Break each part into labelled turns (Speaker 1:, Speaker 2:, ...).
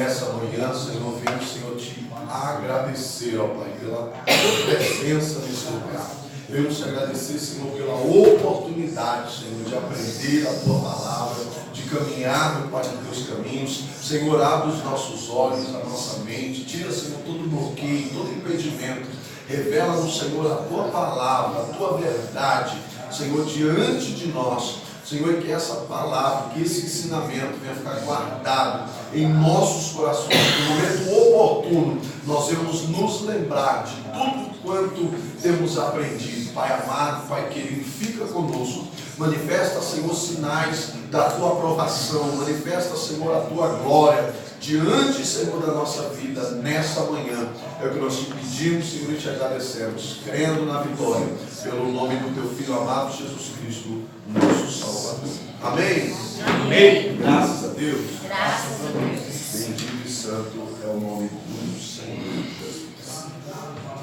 Speaker 1: nessa manhã, Senhor, venho, Senhor, te agradecer, ó Pai, pela presença nesse lugar. Venho te agradecer, Senhor, pela oportunidade, Senhor, de aprender a Tua palavra, de caminhar, meu Pai, nos Teus caminhos. Senhor, abre os nossos olhos, a nossa mente, tira, Senhor, todo bloqueio, todo impedimento. Revela-nos, Senhor, a Tua palavra, a Tua verdade, Senhor, diante de nós. Senhor, que essa palavra, que esse ensinamento venha ficar guardado em nossos corações. No momento oportuno, nós vamos nos lembrar de tudo quanto temos aprendido. Pai amado, Pai querido, fica conosco. Manifesta, Senhor, sinais da Tua aprovação. Manifesta, Senhor, a Tua glória diante, Senhor, da nossa vida nessa manhã. É o que nós te pedimos, Senhor, e te agradecemos, crendo na vitória, pelo nome do Teu Filho amado, Jesus Cristo, nosso Salvador. Amém?
Speaker 2: Amém.
Speaker 1: Graças a Deus.
Speaker 3: Graças a Deus.
Speaker 1: Bendito e santo é o nome do Senhor Jesus.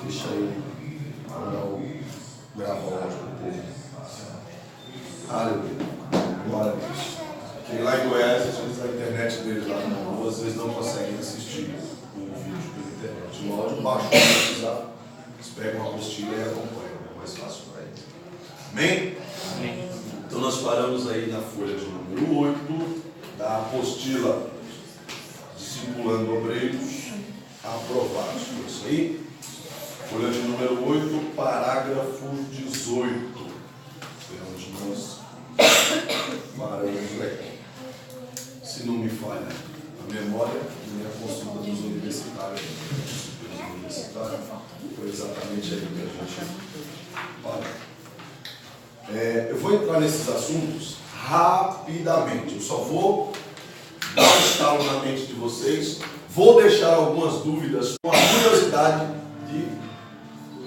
Speaker 1: Deixa eu gravar o áudio do povo. Aleluia. Glória a Deus. Quem lá em Goiás, às vezes a internet deles lá na rua, às vezes não conseguem assistir o vídeo pela internet. O áudio baixo, eles pegam a apostila e acompanham. É mais fácil para eles. Amém?
Speaker 2: Amém.
Speaker 1: Então nós paramos aí na folha de número 8 da apostila Discipulando Obreiros Aprovados. Foi isso aí? Folha de número 8, parágrafo 18. Foi onde nós paramos aí. Se não me falha a memória, minha consulta dos universitários, foi exatamente aí que a gente parou. Eu vou entrar nesses assuntos rapidamente. Eu só vou dar um estalo na mente de vocês. Vou deixar algumas dúvidas com a curiosidade de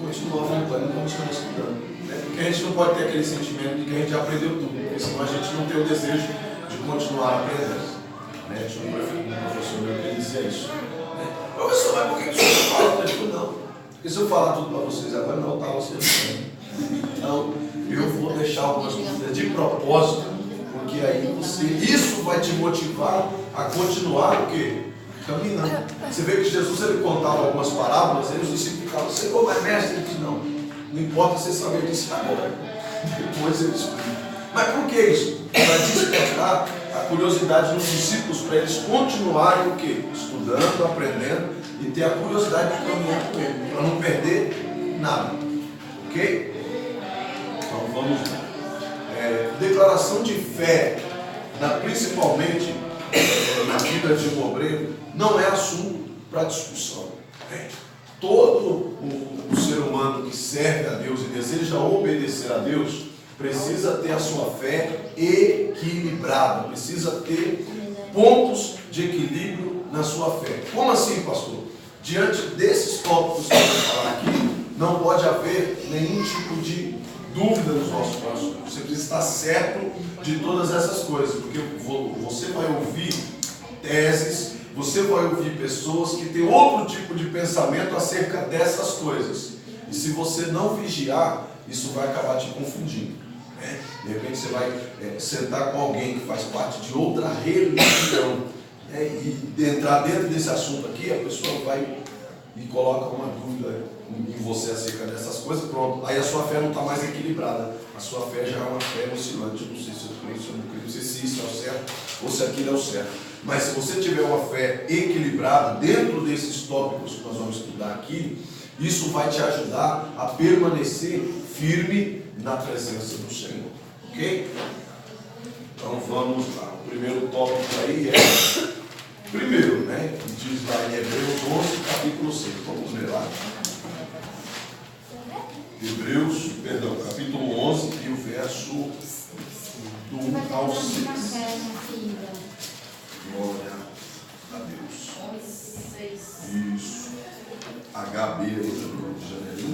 Speaker 1: continuar voltando como estamos estudando. Porque a gente não pode ter aquele sentimento de que a gente já aprendeu tudo, porque senão a gente não tem o desejo de continuar aprendendo. Tinha um professor meu que dizia isso. Professor, mas por que o senhor fala? Eu digo, não. Porque se eu falar tudo para vocês agora, não está você. Então, eu vou deixar algumas dúvidas de propósito, porque aí isso vai te motivar a continuar o quê? Caminhando. Você vê que Jesus ele contava algumas parábolas, e os discípulos ficavam, Senhor, mas mestre, ele diz, não importa você saber disso agora. Depois ele explica. Mas por que isso? Para despertar a curiosidade dos discípulos, para eles continuarem o quê? Estudando, aprendendo e ter a curiosidade de caminhar com ele, para não perder nada. Ok? Então vamos lá. Declaração de fé, principalmente na vida de um obreiro, não é assunto para discussão. Todo o ser humano que serve a Deus e deseja obedecer a Deus precisa ter a sua fé equilibrada, precisa ter pontos de equilíbrio na sua fé. Como assim, pastor? Diante desses tópicos que eu vou falar aqui, não pode haver nenhum tipo de dúvida nos nossos corações. Você precisa estar certo de todas essas coisas, porque você vai ouvir teses, você vai ouvir pessoas que têm outro tipo de pensamento acerca dessas coisas. E se você não vigiar, isso vai acabar te confundindo. De repente você vai sentar com alguém que faz parte de outra religião, e entrar dentro desse assunto aqui, a pessoa vai e coloca uma dúvida em você acerca dessas coisas, pronto. Aí a sua fé não está mais equilibrada. A sua fé já é uma fé oscilante. Eu não sei se eu creio, se eu não creio, não sei se isso é o certo ou se aquilo é o certo. Mas se você tiver uma fé equilibrada dentro desses tópicos que nós vamos estudar aqui, isso vai te ajudar a permanecer firme na presença do Senhor. Ok? Então vamos lá. O primeiro tópico aí é... Primeiro, que diz lá em Hebreus 11, capítulo 6. Vamos ler lá. Capítulo 11 e o verso do 1 ao 6. Glória a Deus. Isso. HB aí do Rio de Janeiro,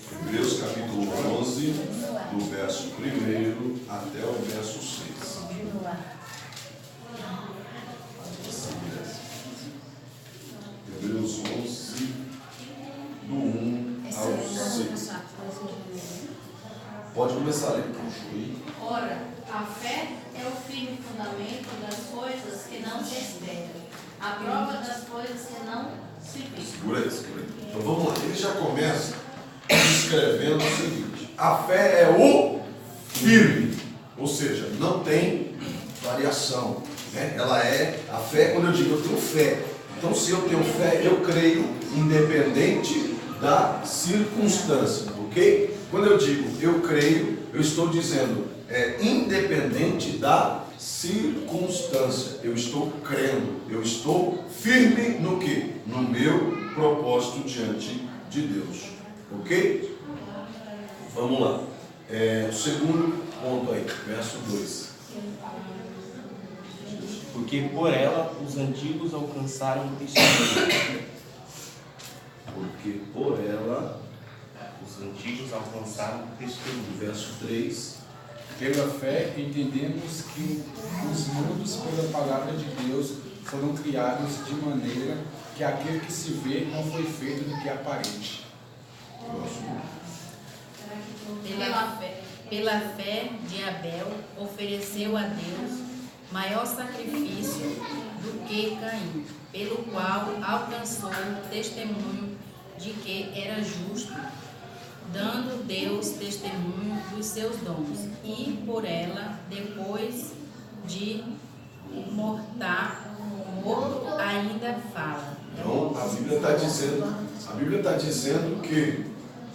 Speaker 1: Hebreus capítulo 11, do verso 1 até o verso 6. Hebreus 11, do 1 ao 6. Pode começar a ler.
Speaker 3: Ora, a fé é o
Speaker 2: firme fundamento das coisas que não se esperam, a prova das coisas que não se vê.
Speaker 1: Segura aí, segura aí. Então vamos lá. Ele já começa escrevendo o seguinte: a fé é o firme, ou seja, não tem variação, né? Ela é a fé. Quando eu digo eu tenho fé, então se eu tenho fé, eu creio independente da circunstância, ok? Quando eu digo eu creio, eu estou dizendo independente da circunstância, eu estou crendo, eu estou firme no que? No meu propósito diante de Deus, ok? Vamos lá. O segundo ponto aí, verso 2.
Speaker 3: Porque por ela os antigos alcançaram o testemunho.
Speaker 1: Porque por ela,
Speaker 3: Os antigos alcançaram o testemunho.
Speaker 1: verso 3.
Speaker 4: Pela fé, entendemos que os mundos, pela palavra de Deus, foram criados de maneira que aquele que se vê não foi feito do que é aparente.
Speaker 2: Pela fé de Abel, ofereceu a Deus maior sacrifício do que Caim, pelo qual alcançou o testemunho de que era justo, dando Deus testemunho dos seus dons, e por ela, depois de morto, ainda fala.
Speaker 1: Então, a Bíblia está dizendo que,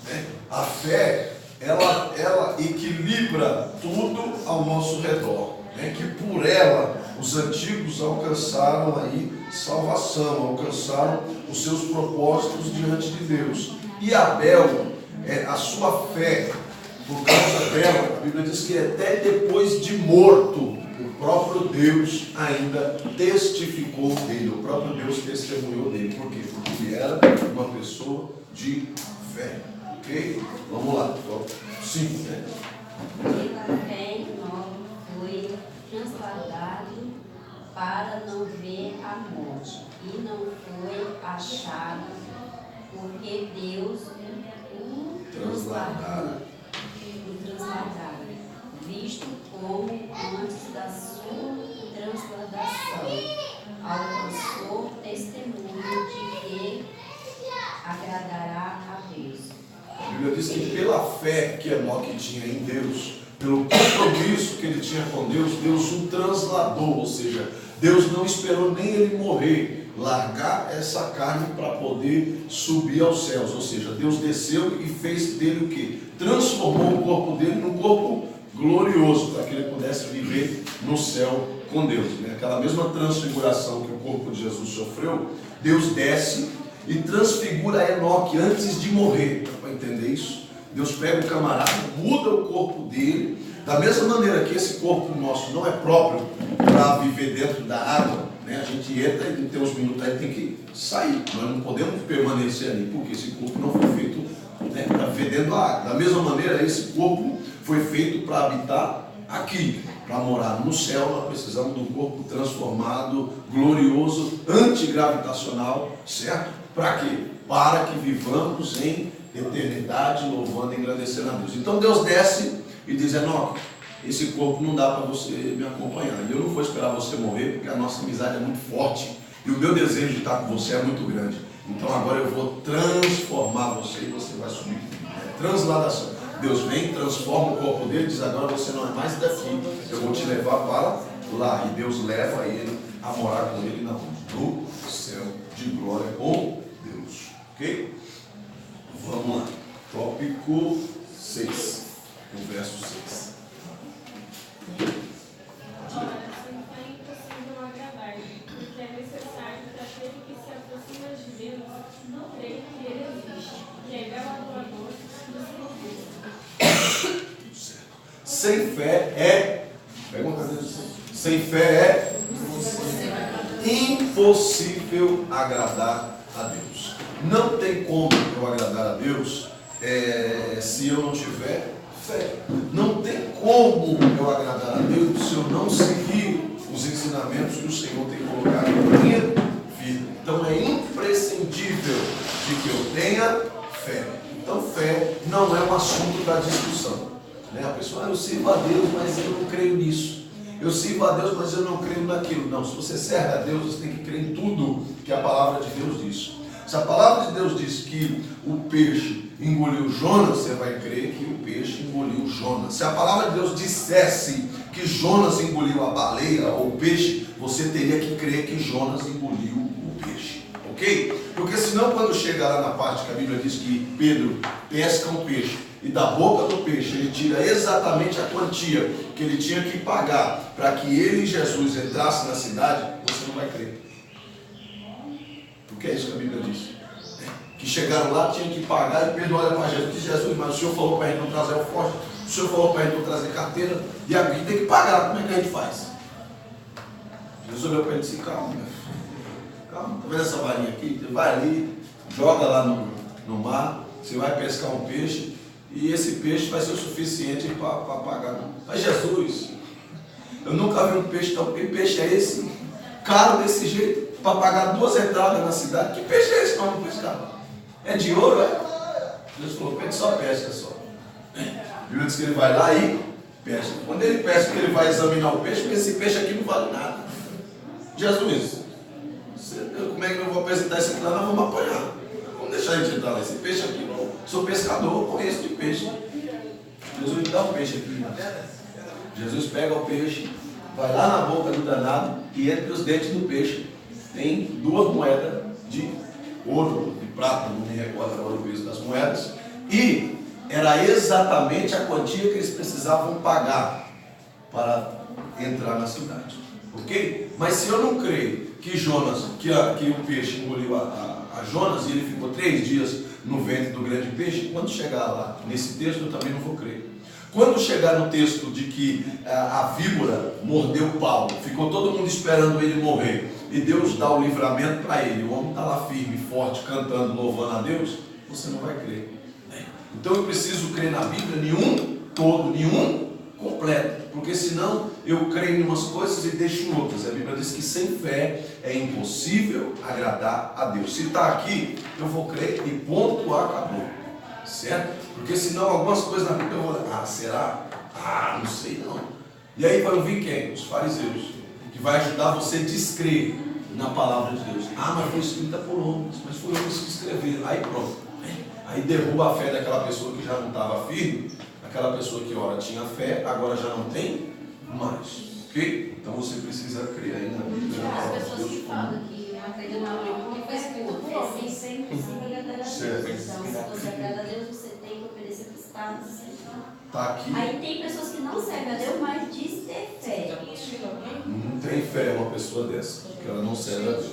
Speaker 1: né, a fé, ela equilibra tudo ao nosso redor, né, que por ela os antigos alcançaram aí salvação, alcançaram os seus propósitos diante de Deus. E Abel, a sua fé, por causa dela, a Bíblia diz que até depois de morto, o próprio Deus ainda testificou dele, o próprio Deus testemunhou dele. Por quê? Porque ele era uma pessoa de fé. Ok? Vamos lá. 5, né?
Speaker 5: Pela fé, Enoque foi transladado para não ver a morte, e não foi achado, porque Deus o transladara, visto como antes da sua transladação alcançou testemunho de que agradará a Deus.
Speaker 1: A Bíblia diz que pela fé que Enoque tinha em Deus, pelo compromisso que ele tinha com Deus, Deus o transladou, ou seja, Deus não esperou nem ele morrer, largar essa carne para poder subir aos céus, ou seja, Deus desceu e fez dele o quê? Transformou o corpo dele num corpo glorioso, para que ele pudesse viver no céu com Deus, né? Aquela mesma transfiguração que o corpo de Jesus sofreu, Deus desce e transfigura Enoque antes de morrer. Para entender isso, Deus pega o camarada, muda o corpo dele, da mesma maneira que esse corpo nosso não é próprio para viver dentro da água, né? A gente entra e tem uns minutos aí tem que sair, nós não podemos permanecer ali, porque esse corpo não foi feito, né, para viver dentro da água. Da mesma maneira, esse corpo foi feito para habitar aqui, para morar no céu. Nós precisamos de um corpo transformado, glorioso, antigravitacional, certo? Para quê? Para que vivamos em eternidade, louvando e engrandecendo a Deus. Então Deus desce e diz: Enoque, esse corpo não dá para você me acompanhar. Eu não vou esperar você morrer, porque a nossa amizade é muito forte e o meu desejo de estar com você é muito grande. Então agora eu vou transformar você e você vai subir. Transladação. Deus vem, transforma o corpo dele, diz: agora você não é mais daqui, eu vou te levar para lá. E Deus leva ele a morar com ele na no céu de glória com Deus. Ok? Vamos lá. Tópico 6. O verso 6.
Speaker 6: Porque é necessário para aquele que se aproxima de Deus não crer que ele existe, que é galardoador dos serviços.
Speaker 1: Sem fé pega uma cadeira. Sem fé é impossível agradar a Deus. Não tem como eu agradar a Deus se eu não tiver fé. Não tem como eu agradar a Deus se eu não seguir os ensinamentos que o Senhor tem colocado na minha vida. Então é imprescindível de que eu tenha fé. Então fé não é um assunto da discussão, né? A pessoa: eu sirvo a Deus, mas eu não creio nisso. eu sirvo a Deus, mas eu não creio naquilo. Não, se você serve a Deus, você tem que crer em tudo que a palavra de Deus diz. Se a palavra de Deus diz que o peixe engoliu Jonas, você vai crer que o peixe engoliu Jonas. Se a palavra de Deus dissesse que Jonas engoliu a baleia ou o peixe, você teria que crer que Jonas engoliu o peixe. Ok? Porque senão, quando chegar lá na parte que a Bíblia diz que Pedro pesca um peixe e da boca do peixe ele tira exatamente a quantia que ele tinha que pagar para que ele e Jesus entrassem na cidade, você não vai crer. Porque é isso que a Bíblia diz. Que chegaram lá, tinham que pagar, e Pedro olha para Jesus e diz: Jesus, mas o Senhor falou para a gente não trazer alforje, o Senhor falou para a gente não trazer carteira, e a gente tem que pagar, como é que a gente faz? Jesus olhou para ele e disse: calma, meu filho, calma, tá vendo essa varinha aqui? Você vai ali, joga lá no mar, você vai pescar um peixe, e esse peixe vai ser o suficiente para pagar. Mas Jesus, eu nunca vi um peixe tão... Que peixe é esse? Caro desse jeito, para pagar 2 entradas na cidade. Que peixe é esse? Não, não pescava. É de ouro, é? Jesus falou: Pedro, só pesca só. A Bíblia diz que ele vai lá e pesca. Quando ele pesca, ele vai examinar o peixe, porque esse peixe aqui não vale nada. Jesus, como é que eu vou apresentar esse aqui lá? Nós vamos apanhar. Vamos deixar a gente entrar lá. Esse peixe aqui, não. Sou pescador, conheço de peixe. Jesus me dá um peixe aqui. Jesus pega o peixe, vai lá na boca do danado, e entre os dentes do peixe tem 2 moedas de ouro, de prata, não me recordo agora o peso das moedas, e era exatamente a quantia que eles precisavam pagar para entrar na cidade. Ok? Mas se eu não creio que Jonas, que o peixe engoliu a Jonas, e ele ficou 3 dias no ventre do grande peixe, quando chegar lá nesse texto eu também não vou crer. Quando chegar no texto de que a víbora mordeu Paulo, ficou todo mundo esperando ele morrer, e Deus dá o livramento para ele, o homem está lá firme, forte, cantando, louvando a Deus, você não vai crer. Então eu preciso crer na Bíblia, nenhum todo, nenhum completo, porque senão eu creio em umas coisas e deixo em outras. A Bíblia diz que sem fé é impossível agradar a Deus. Se está aqui, eu vou crer e ponto, acabou. Certo? Porque senão algumas coisas na Bíblia eu vou... será? Não sei não. E aí vai ouvir quem? Os fariseus, que vai ajudar você a descrer na palavra de Deus. Mas foi escrita por homens, mas foi homens que escreveram. Aí pronto. Aí derruba a fé daquela pessoa que já não estava firme, aquela pessoa que ora tinha fé, agora já não tem mais. Ok? Então você precisa crer aí na Bíblia.
Speaker 5: As pessoas que falam que não acreditam na Bíblia porque foi escrito, assim sempre agradar a Deus. Então, se você agrada a Deus, você tem que obedecer para os estados.
Speaker 1: Está aqui.
Speaker 5: Aí tem pessoas que não servem a Deus, mas diz ter fé.
Speaker 1: Não tem fé uma pessoa dessa, porque ela não serve a Deus.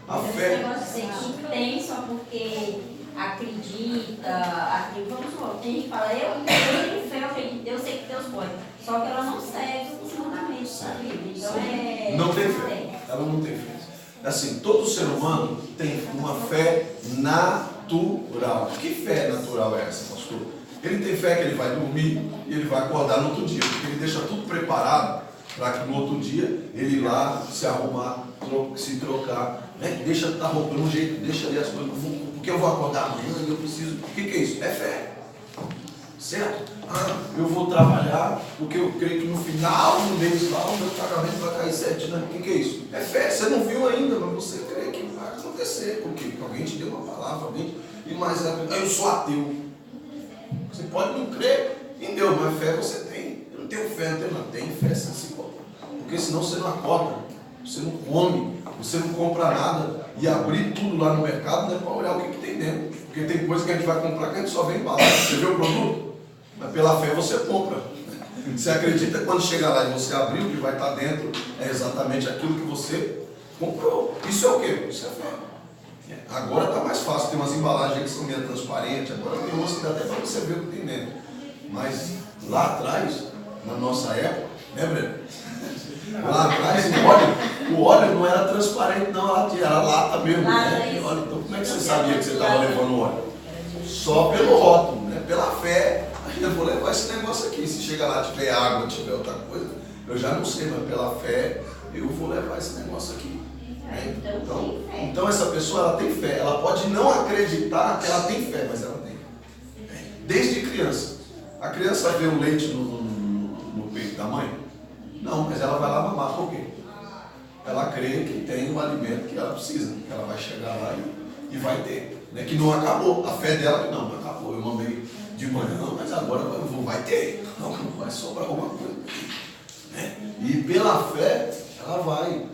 Speaker 1: A
Speaker 5: Esse
Speaker 1: fé.
Speaker 5: negócio de ser que tem só porque acredita, vamos supor, tem gente que fala, eu tenho fé, eu acredito em Deus, sei que Deus pode. Só que ela não segue os mandamentos da Bíblia. Então
Speaker 1: não tem fé. Ela não tem fé. Assim, todo ser humano tem uma fé natural. Que fé natural é essa, pastor? Ele tem fé que ele vai dormir e ele vai acordar no outro dia, porque ele deixa tudo preparado para que no outro dia ele ir lá se arrumar, se trocar, né? Deixa a roupa de um jeito, deixa ali as coisas, porque eu vou acordar amanhã e eu preciso. O que é isso? É fé. Certo? Eu vou trabalhar porque eu creio que no final do mês lá o meu pagamento vai cair certinho. O que é isso? É fé. Você não viu ainda, mas você crê que vai acontecer, porque alguém te deu uma palavra, mas eu sou ateu. Você pode não crer em Deus, mas fé você tem. Eu não tenho fé, não tenho fé sim, porque senão você não acorda, você não come, você não compra nada, e abrir tudo lá no mercado não é para olhar o que tem dentro, porque tem coisa que a gente vai comprar que a gente só vem embalado. Você vê o produto, mas pela fé você compra. Você acredita que quando chegar lá e você abrir, o que vai estar dentro é exatamente aquilo que você comprou. Isso é o quê? Isso é fé. Agora está mais fácil, tem umas embalagens que são meio transparentes, agora tem umas que dá até para você ver o que tem dentro. Mas lá atrás, na nossa época, né, Breno? Lá atrás o óleo não era transparente, não, era lata mesmo. Né? Então como é que você sabia que você estava levando óleo? Só pelo rótulo, né? Pela fé. Eu vou levar esse negócio aqui. Se chega lá, tiver água, tiver outra coisa, eu já não sei, mas pela fé eu vou levar esse negócio aqui. Então essa pessoa ela tem fé. Ela pode não acreditar que ela tem fé, mas ela tem. Desde criança. A criança vê o leite no peito da mãe? Não, não, mas ela vai lá mamar. Por quê? Ela crê que tem o alimento que ela precisa, que ela vai chegar lá e vai ter. Né? Que não acabou. A fé dela não acabou. Eu mamei de manhã, mas agora vai ter. Não vai sobrar alguma coisa. Né? E pela fé, ela vai.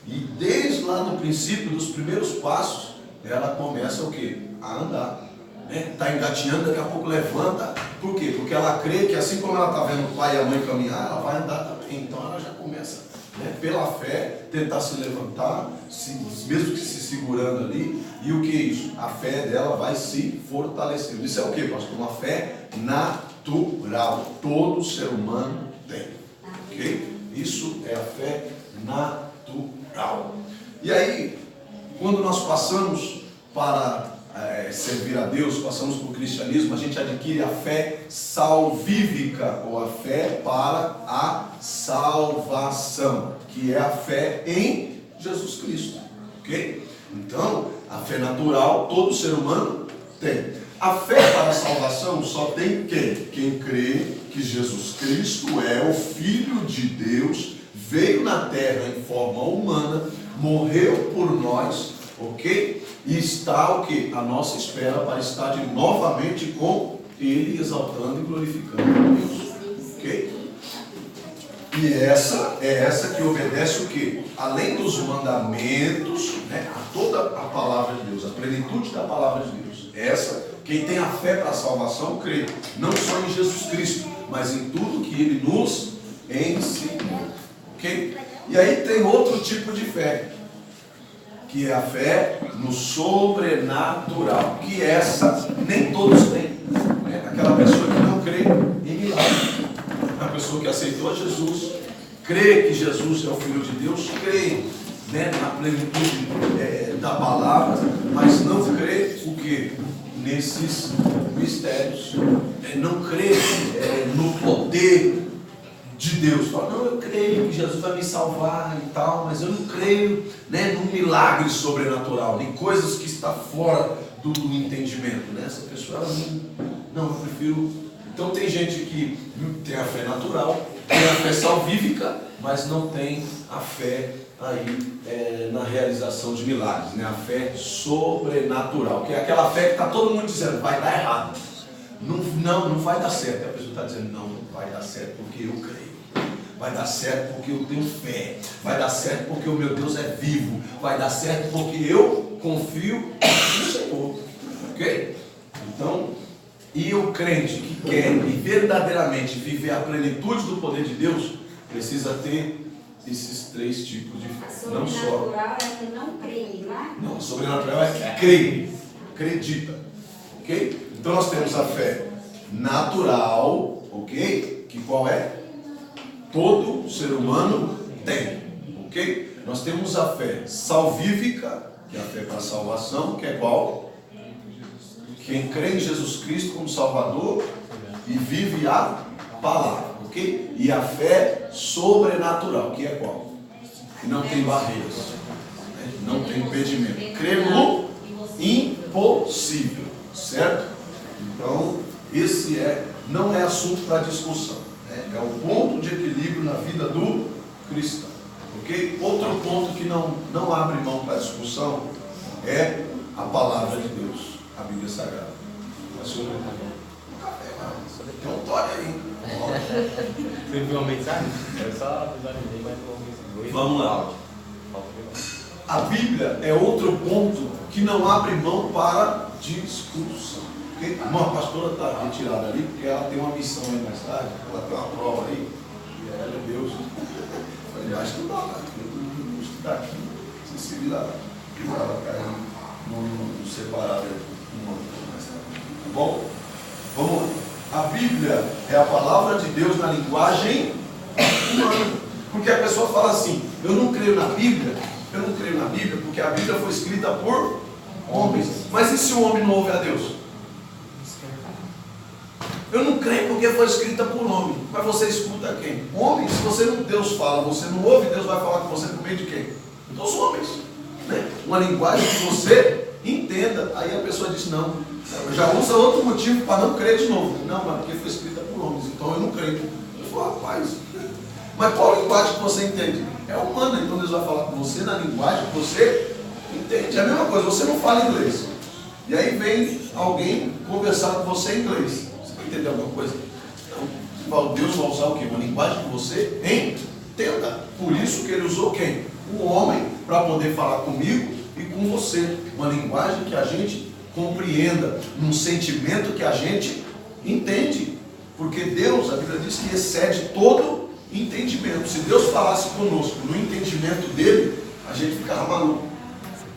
Speaker 1: E desde lá no princípio, dos primeiros passos, ela começa o quê? A andar. Está engatinhando, daqui a pouco levanta. Por quê? Porque ela crê que assim como ela está vendo o pai e a mãe caminhar, ela vai andar também. Então ela já começa, pela fé, tentar se levantar, mesmo que se segurando ali. E o que é isso? A fé dela vai se fortalecendo. Isso é o que, pastor? Uma fé natural. Todo ser humano tem. Ok? Isso é a fé natural. E aí, quando nós passamos para servir a Deus, passamos para o cristianismo, a gente adquire a fé salvífica, ou a fé para a salvação, que é a fé em Jesus Cristo. Ok? Então, a fé natural, todo ser humano tem. A fé para a salvação só tem quem? Quem crê que Jesus Cristo é o Filho de Deus, veio na terra em forma humana, morreu por nós, ok? E está o que? A nossa espera para estar novamente com Ele, exaltando e glorificando a Deus. Ok? E essa que obedece o que? Além dos mandamentos, a toda a palavra de Deus, a plenitude da palavra de Deus. Essa, quem tem a fé para a salvação, crê não só em Jesus Cristo, mas em tudo que Ele nos ensinou. Ok? E aí tem outro tipo de fé, que é a fé no sobrenatural, que essa nem todos têm. Aquela pessoa que não crê em milagre, a pessoa que aceitou a Jesus, crê que Jesus é o Filho de Deus, crê na plenitude da palavra, mas não crê o que? Nesses mistérios, não crê no poder de Deus. Fala, não, eu creio que Jesus vai me salvar e tal, mas eu não creio num milagre sobrenatural, em coisas que está fora do entendimento. Essa pessoa, ela não, eu prefiro. Então tem gente que tem a fé natural, tem a fé salvífica, mas não tem a fé aí na realização de milagres, a fé sobrenatural, que é aquela fé que está todo mundo dizendo, vai dar errado. Não vai dar certo. A pessoa está dizendo, não vai dar certo porque eu creio. Vai dar certo porque eu tenho fé. Vai dar certo porque o meu Deus é vivo. Vai dar certo porque eu confio no Senhor. Ok? Então, e o crente que quer verdadeiramente viver a plenitude do poder de Deus, precisa ter esses três tipos de fé. Não só.
Speaker 5: Sobrenatural é que não crê em milagre?
Speaker 1: Não, sobrenatural é que crê. Acredita. Ok? Então nós temos a fé natural, ok? Que qual é? Todo ser humano tem, ok? Nós temos a fé salvífica, que é a fé para a salvação, que é qual? Quem crê em Jesus Cristo como Salvador e vive a palavra, ok? E a fé sobrenatural, que é qual? Que não tem barreiras, não tem impedimento. Crê no impossível, certo? Então, esse não é assunto para discussão. É o ponto de equilíbrio na vida do cristão. Ok? Outro ponto que não abre mão para discussão é a palavra de Deus, a Bíblia Sagrada. Tem um toque aí.
Speaker 7: Você viu uma mensagem? Eu só visualizei, mas
Speaker 1: vamos lá. A Bíblia é outro ponto que não abre mão para discussão. Uma pastora está retirada ali, porque ela tem uma missão aí mais tarde, ela tem uma prova aí, e ela é Deus. Eu falei, vai estudar lá, eu estudar aqui, você se vira lá, e ela cai no separado mais tarde. Tá bom? Vamos lá. A Bíblia é a palavra de Deus na linguagem humana. Porque a pessoa fala assim, eu não creio na Bíblia porque a Bíblia foi escrita por homens. Mas e se o homem não ouve a Deus? Eu não creio porque foi escrita por homem. Mas você escuta quem? Homem. Se você não, Deus fala, você não ouve, Deus vai falar com você por meio de quem? Dos homens. Uma linguagem que você entenda. Aí a pessoa diz, não, já usa outro motivo para não crer de novo. Não, mas porque foi escrita por homens, então eu não creio. Eu falo, rapaz, Mas qual a linguagem que você entende? É humana, então Deus vai falar com você na linguagem que você entende. É a mesma coisa, você não fala inglês. E aí vem alguém conversar com você em inglês. Você vai entender alguma coisa? Não. Deus vai usar o quê? Uma linguagem que você entenda. Por isso que ele usou quem? O homem, para poder falar comigo e com você. Uma linguagem que a gente compreenda, um sentimento que a gente entende. Porque Deus, a Bíblia diz que excede todo entendimento. Se Deus falasse conosco no entendimento dele, a gente ficava maluco.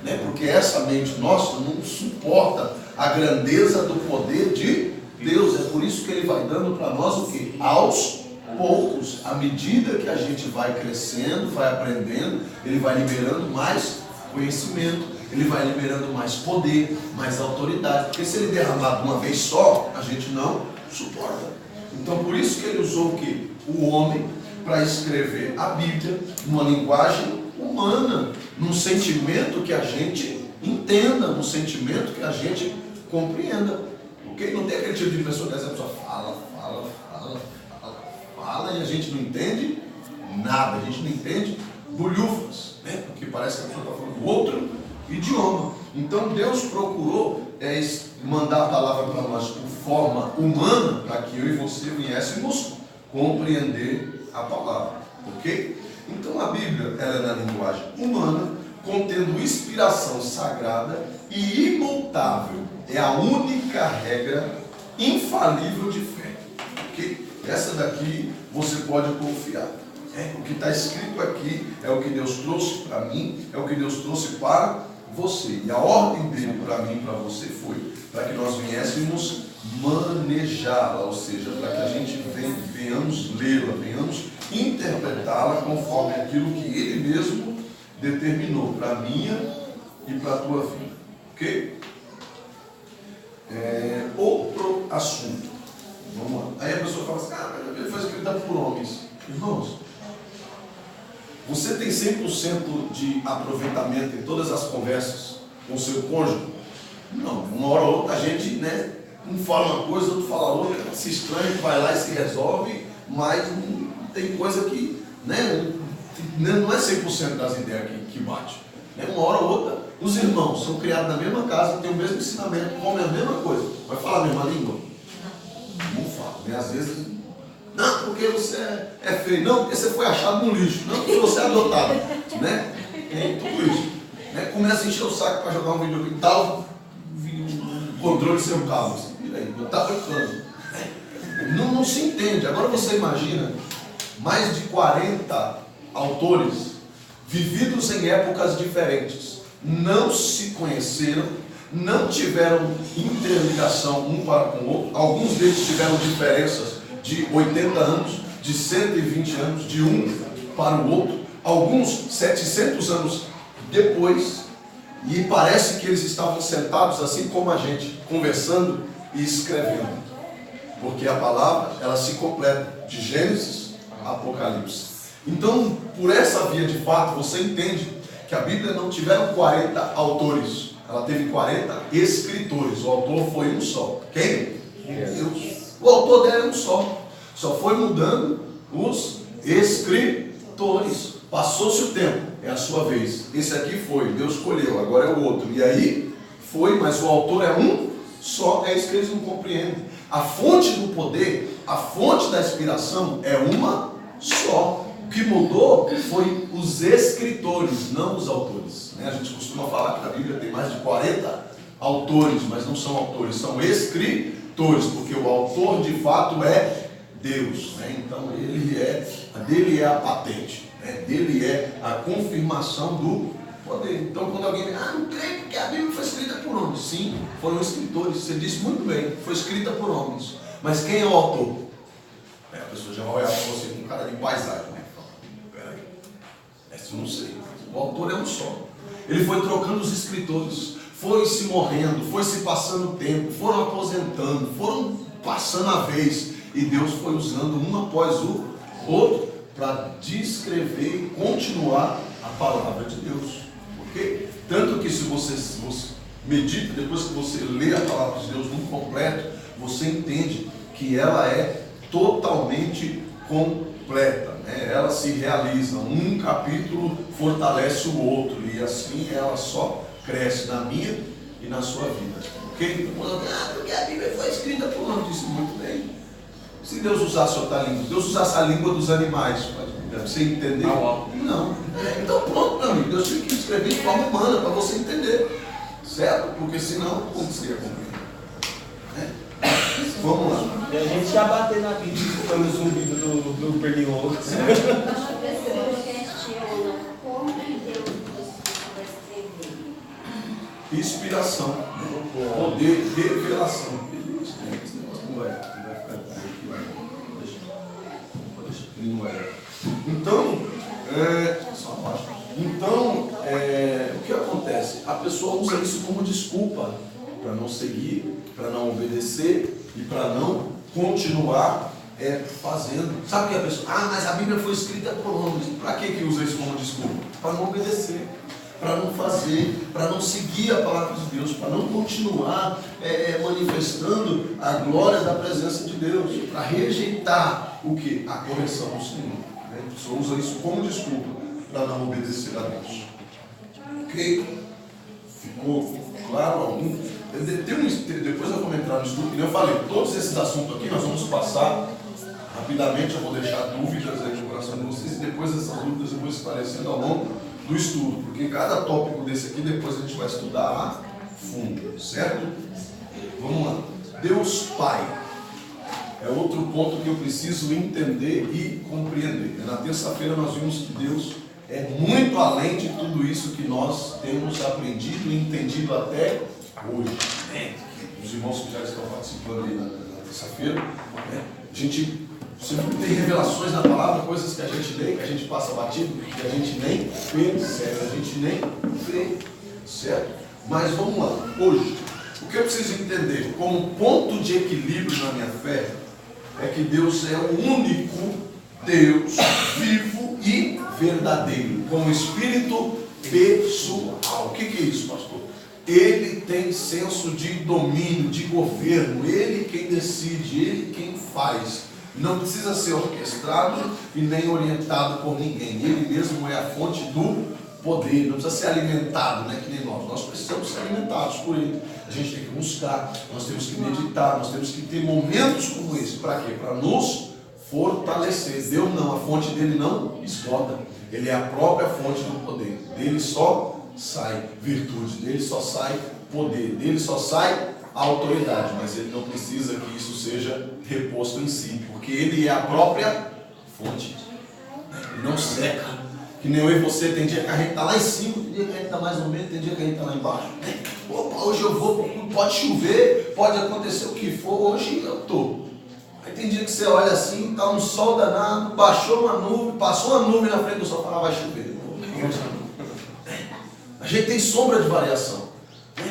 Speaker 1: Né? Porque essa mente nossa não suporta a grandeza do poder de Deus. É por isso que ele vai dando para nós o quê? Aos poucos, à medida que a gente vai crescendo, vai aprendendo, ele vai liberando mais conhecimento, ele vai liberando mais poder, mais autoridade. Porque se ele derramar de uma vez só, a gente não suporta. Então por isso que ele usou o quê? O homem para escrever a Bíblia numa linguagem humana, num sentimento que a gente entenda, num sentimento que a gente compreenda. Ok? Não tem aquele tipo de pessoa que a pessoa fala e a gente não entende nada, a gente não entende bolhufas, né? Porque parece que a pessoa está falando outro idioma. Então Deus procurou mandar a palavra para nós por forma humana, para que eu e você viéssemos compreender a palavra. Ok? Então a Bíblia ela é na linguagem humana, contendo inspiração sagrada e imutável. É a única regra infalível de fé. Ok? Essa daqui você pode confiar. O que está escrito aqui é o que Deus trouxe para mim, é o que Deus trouxe para você. E a ordem dele para mim e para você foi para que nós viéssemos manejá-la, ou seja, para que a gente venhamos lê-la, venhamos interpretá-la conforme aquilo que ele mesmo determinou para a minha e para a tua vida. Ok? Outro assunto. Vamos lá. Aí a pessoa fala assim, mas a Bíblia foi escrita por homens. Irmãos, você tem 100% de aproveitamento em todas as conversas com o seu cônjuge? Não, uma hora ou outra a gente, né, um fala uma coisa, outro fala outra, se estranha, vai lá e se resolve, mas tem coisa que, né, não é 100% das ideias que bate. Uma hora ou outra, os irmãos são criados na mesma casa, têm o mesmo ensinamento, comem a mesma coisa, vai falar a mesma língua? Não fala, né? Às vezes, não, porque você é feio, não, porque você foi achado no lixo, não, porque você é adotado, né? Tem tudo isso. Né? Começa a encher o saco para jogar um videogame, tal, um controle sem um cabo, assim, e aí, tá ficando. Não se entende. Agora você imagina mais de 40 autores vividos em épocas diferentes, não se conheceram, não tiveram interligação um para com o outro. Alguns deles tiveram diferenças de 80 anos, de 120 anos, de um para o outro, alguns 700 anos depois, e parece que eles estavam sentados assim como a gente, conversando e escrevendo, porque a palavra ela se completa de Gênesis a Apocalipse. Então, por essa via de fato, você entende que a Bíblia não tiveram 40 autores, ela teve 40 escritores. O autor foi um só. Quem? Deus. O autor dela é um só. Só foi mudando os escritores. Passou-se o tempo, é a sua vez. Esse aqui foi, Deus escolheu, agora é o outro. E aí foi, mas o autor é um só. É isso que eles não compreendem. A fonte do poder, a fonte da inspiração é uma só. O que mudou foi os escritores, não os autores. A gente costuma falar que a Bíblia tem mais de 40 autores, mas não são autores, são escritores, porque o autor de fato é Deus. Então dele é a patente, dele é a confirmação do poder. Então quando alguém diz, não creio porque a Bíblia foi escrita por homens. Sim, foram escritores, você disse muito bem, foi escrita por homens. Mas quem é o autor? A pessoa já vai olhar para você com cara de paisagem. Peraí, eu não sei. O autor é um só. Ele foi trocando os escritores, foi se morrendo, foi se passando o tempo, foram aposentando, foram passando a vez, e Deus foi usando um após o outro para descrever e continuar a palavra de Deus. Ok? Tanto que se você medita, depois que você lê a palavra de Deus no completo, você entende que ela é totalmente completa. né? Ela se realiza, um capítulo fortalece o outro, e assim ela só cresce na minha e na sua vida. Ok? Porque a Bíblia foi escrita por um, disse muito bem. Se Deus usasse outra língua, Deus usasse a língua dos animais, para você entender? Não. Então pronto, meu amigo, Deus tinha que escrever de forma humana para você entender. Certo? Porque senão, como seria compreender? Vamos lá.
Speaker 3: E a gente já bateu na Bíblia escutando o zumbido do pernilongo.
Speaker 5: Como que Deus vai escrever?
Speaker 1: Inspiração, poder, revelação. Esse negócio não vai ficar aqui. Deixa que não vai. Então, o que acontece? A pessoa usa isso como desculpa para não seguir, para não obedecer e para não continuar fazendo. Sabe o que a pessoa? Mas a Bíblia foi escrita por homens. Para que usa isso como desculpa? Para não obedecer, para não fazer, para não seguir a palavra de Deus, para não continuar manifestando a glória da presença de Deus, para rejeitar o que? A correção do Senhor. A pessoa usa isso como desculpa para não obedecer a Deus. Ok? Ficou claro algum? Depois eu vou entrar no estudo, como eu falei, todos esses assuntos aqui nós vamos passar rapidamente, eu vou deixar dúvidas aí no coração de vocês, e depois essas dúvidas eu vou esclarecendo ao longo do estudo, porque cada tópico desse aqui depois a gente vai estudar a fundo, certo? Vamos lá. Deus Pai é outro ponto que eu preciso entender e compreender. Na terça-feira nós vimos que Deus é muito além de tudo isso que nós temos aprendido e entendido até hoje. Os irmãos que já estão participando aí na terça-feira, a gente sempre tem revelações na palavra, coisas que a gente lê, que a gente passa batido, que a gente nem percebe, a gente nem vê, certo? Mas vamos lá, hoje, o que eu preciso entender como ponto de equilíbrio na minha fé é que Deus é o único Deus vivo e verdadeiro, como Espírito pessoal. O que é isso, pastor? Ele tem senso de domínio, de governo, ele quem decide, ele quem faz. Não precisa ser orquestrado e nem orientado por ninguém. Ele mesmo é a fonte do poder, não precisa ser alimentado, né, que nem nós. Nós precisamos ser alimentados por ele. A gente tem que buscar, nós temos que meditar, nós temos que ter momentos como esse. Para quê? Para nos fortalecer. Deus não, a fonte dele não esgota. Ele é a própria fonte do poder. Dele só sai virtude, dele só sai poder, dele só sai a autoridade, mas ele não precisa que isso seja reposto em si, porque ele é a própria fonte. Ele não seca, que nem eu e você, tem dia que a gente está lá em cima, tem dia que a gente está mais ou menos, tem dia que a gente está lá embaixo. Opa, hoje eu vou, pode chover, pode acontecer o que for, hoje eu estou. Aí tem dia que você olha assim, está um sol danado, baixou uma nuvem, passou uma nuvem na frente do sol, fala, vai chover. A gente tem sombra de variação.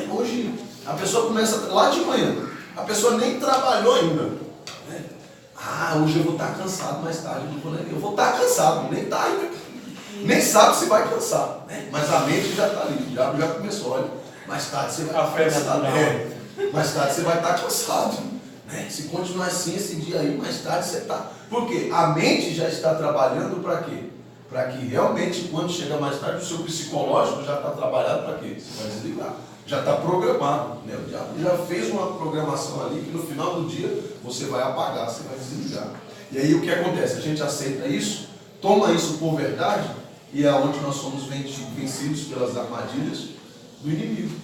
Speaker 1: Hoje a pessoa começa lá de manhã, a pessoa nem trabalhou ainda. Hoje eu vou estar cansado mais tarde. Eu vou estar cansado, nem está ainda. Nem sabe se vai cansar. Mas a mente já está ali, o diabo já começou. Olha, mais tarde você vai estar cansado. Mais tarde você vai estar cansado. Se continuar assim esse dia aí, mais tarde você está. Por quê? A mente já está trabalhando para quê? Para que realmente, quando chega mais tarde, o seu psicológico já está trabalhado para quê? Você vai desligar. Já está programado. Né? O diabo já fez uma programação ali que no final do dia você vai apagar, você vai desligar. E aí o que acontece? A gente aceita isso, toma isso por verdade, e é onde nós somos vencidos pelas armadilhas do inimigo.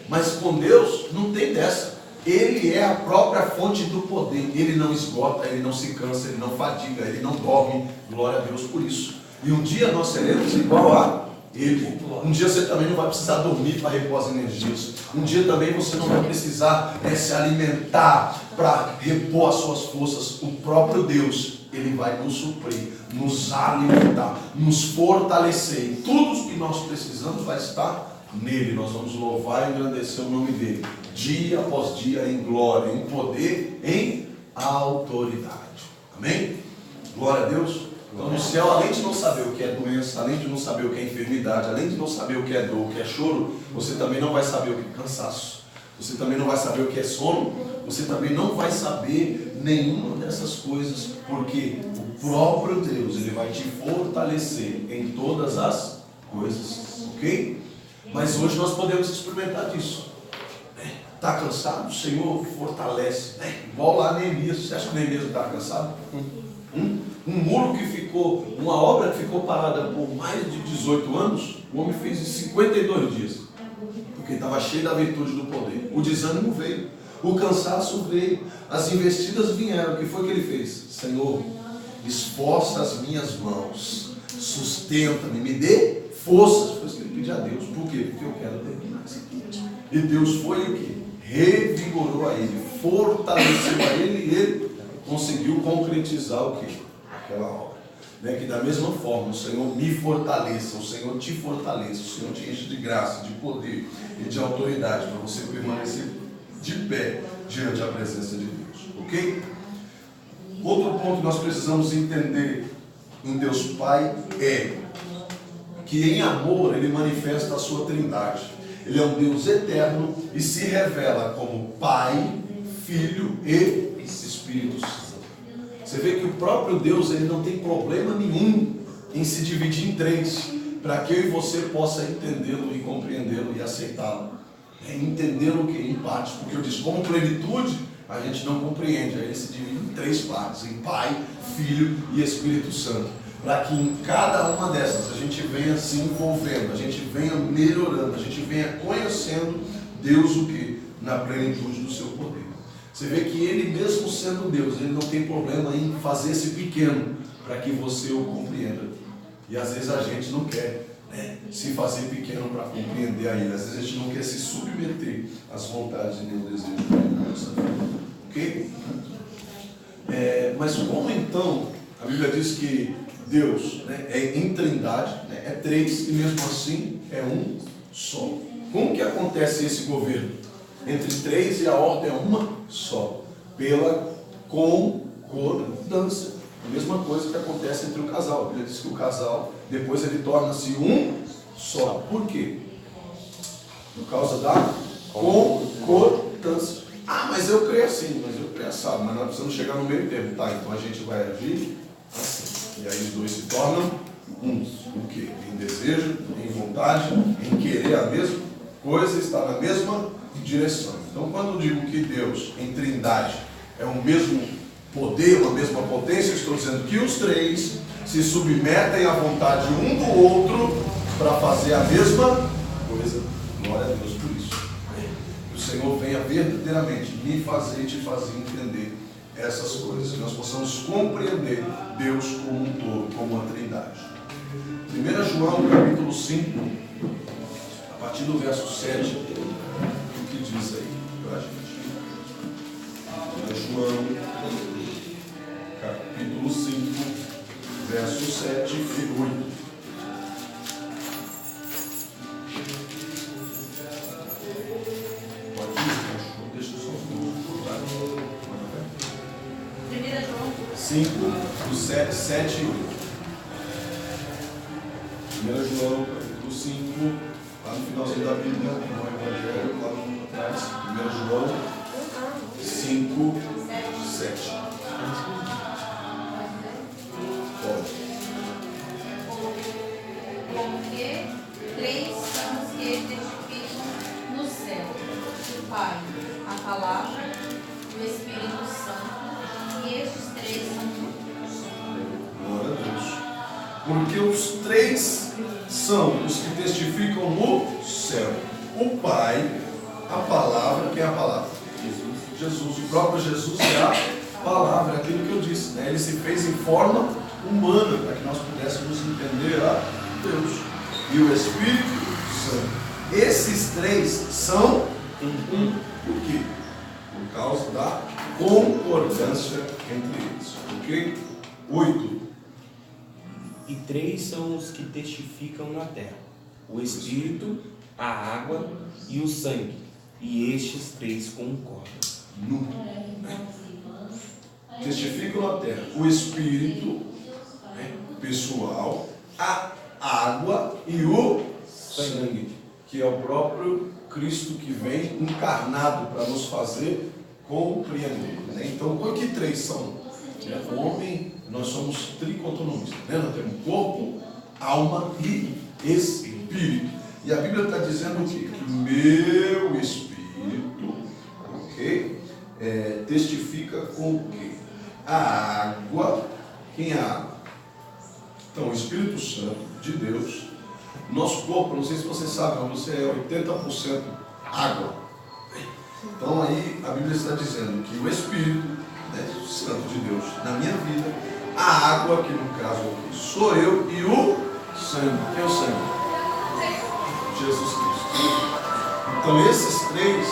Speaker 1: Mas com Deus não tem dessa. Ele é a própria fonte do poder. Ele não esgota, ele não se cansa, ele não fadiga, ele não dorme. Glória a Deus por isso. E um dia nós seremos igual a Ele. Um dia você também não vai precisar dormir para repor as energias. Um dia também você não vai precisar se alimentar para repor as suas forças. O próprio Deus, Ele vai nos suprir, nos alimentar, nos fortalecer. E tudo o que nós precisamos vai estar nele. Nós vamos louvar e engrandecer o nome dele, dia após dia, em glória, em poder, em autoridade. Amém? Glória a Deus. Então no céu, além de não saber o que é doença, além de não saber o que é enfermidade, além de não saber o que é dor, o que é choro, você também não vai saber o que é cansaço. você também não vai saber o que é sono, você também não vai saber nenhuma dessas coisas, porque o próprio Deus, Ele vai te fortalecer em todas as coisas, ok? Mas hoje nós podemos experimentar disso. Está cansado? O Senhor fortalece. Igual lá Neemias. Você acha que Neemias não está cansado? Um muro que ficou, uma obra que ficou parada por mais de 18 anos, o homem fez em 52 dias. Porque estava cheio da virtude do poder. O desânimo veio. O cansaço veio. As investidas vieram. O que foi que ele fez? Senhor, esforça as minhas mãos. Sustenta-me. Me dê forças. Foi isso que ele pediu a Deus. Por quê? Porque eu quero terminar isso aqui. E Deus foi o quê? Revigorou a ele, fortaleceu a ele e ele conseguiu concretizar o quê? Aquela obra. Que da mesma forma o Senhor me fortaleça, o Senhor te fortaleça, o Senhor te enche de graça, de poder e de autoridade para você permanecer de pé diante da presença de Deus. Ok? Outro ponto que nós precisamos entender em Deus Pai é que em amor Ele manifesta a sua trindade. Ele é um Deus eterno e se revela como Pai, Filho e Espírito Santo. Você vê que o próprio Deus, Ele não tem problema nenhum em se dividir em três, para que eu e você possa entendê-lo e compreendê-lo e aceitá-lo. Entendê-lo que em partes, porque eu disse, como plenitude, a gente não compreende. Aí Ele se divide em três partes, em Pai, Filho e Espírito Santo. Para que em cada uma dessas a gente venha se envolvendo, a gente venha melhorando, a gente venha conhecendo Deus o que? Na plenitude do seu poder. Você vê que Ele mesmo sendo Deus, Ele não tem problema em fazer esse pequeno, para que você o compreenda. E às vezes a gente não quer se fazer pequeno para compreender a Ele. Às vezes a gente não quer se submeter às vontades e nem ao desejo da nossa vida. Ok? Mas como então, a Bíblia diz que Deus é em trindade, é três e mesmo assim é um só. Como que acontece esse governo? Entre três e a ordem é uma só. Pela concordância. A mesma coisa que acontece entre o casal. A Bíblia diz que o casal, depois ele torna-se um só. Por quê? Por causa da concordância. Ah, mas eu creio assim, mas eu creio assado. Mas nós precisamos chegar no meio termo. Tá, então a gente vai agir assim. E aí os dois se tornam um. O quê? Em desejo, em vontade, em querer a mesma coisa, estar na mesma direção. Então, quando eu digo que Deus, em trindade, é o mesmo poder, uma mesma potência, eu estou dizendo que os três se submetem à vontade um do outro para fazer a mesma coisa. Glória a Deus por isso. Que o Senhor venha verdadeiramente me fazer e te fazer entender essas coisas, que nós possamos compreender Deus como um todo, como uma trindade. 1 João, capítulo 5, a partir do verso 7, o que diz aí para a gente? 1 João, capítulo 5, verso 7 e 8. Deixa eu só 5, do 7 e 8. 1 João, capítulo 5, lá no finalzinho da Bíblia, no Evangelho, lá no atrás. 1 João 5, 7. Pode.
Speaker 5: Porque três são os que testificam no céu: o Pai, a Palavra e o Espírito Santo. E estes três são um.
Speaker 1: Glória a Deus. Porque os três são os que testificam no céu: o Pai, a Palavra. Quem é a Palavra? Jesus. O próprio Jesus é a Palavra, aquilo que eu disse, Ele se fez em forma humana para que nós pudéssemos entender a Deus. E o Espírito Santo. Esses três são um. Por quê? Por causa da concordância entre eles. Ok? 8.
Speaker 3: E três são os que testificam na terra: o Espírito, a água e o sangue. E estes três concordam.
Speaker 1: Testificam na terra o Espírito, pessoal, a água e o sangue, que é o próprio Cristo que vem encarnado para nos fazer compreender. Né? Então, o que três são? O homem, nós somos tricotonomistas. Né? Nós temos corpo, alma e espírito. E a Bíblia está dizendo o quê? Que o meu espírito, ok? Testifica com o quê? A água. Quem é a água? Então, o Espírito Santo de Deus. Nosso corpo, não sei se você sabe, mas você é 80% água. Então aí a Bíblia está dizendo que o Espírito, né, Santo de Deus, na minha vida, a água, que no caso aqui sou eu, e o sangue. Quem é o sangue? Jesus Cristo. Então esses três,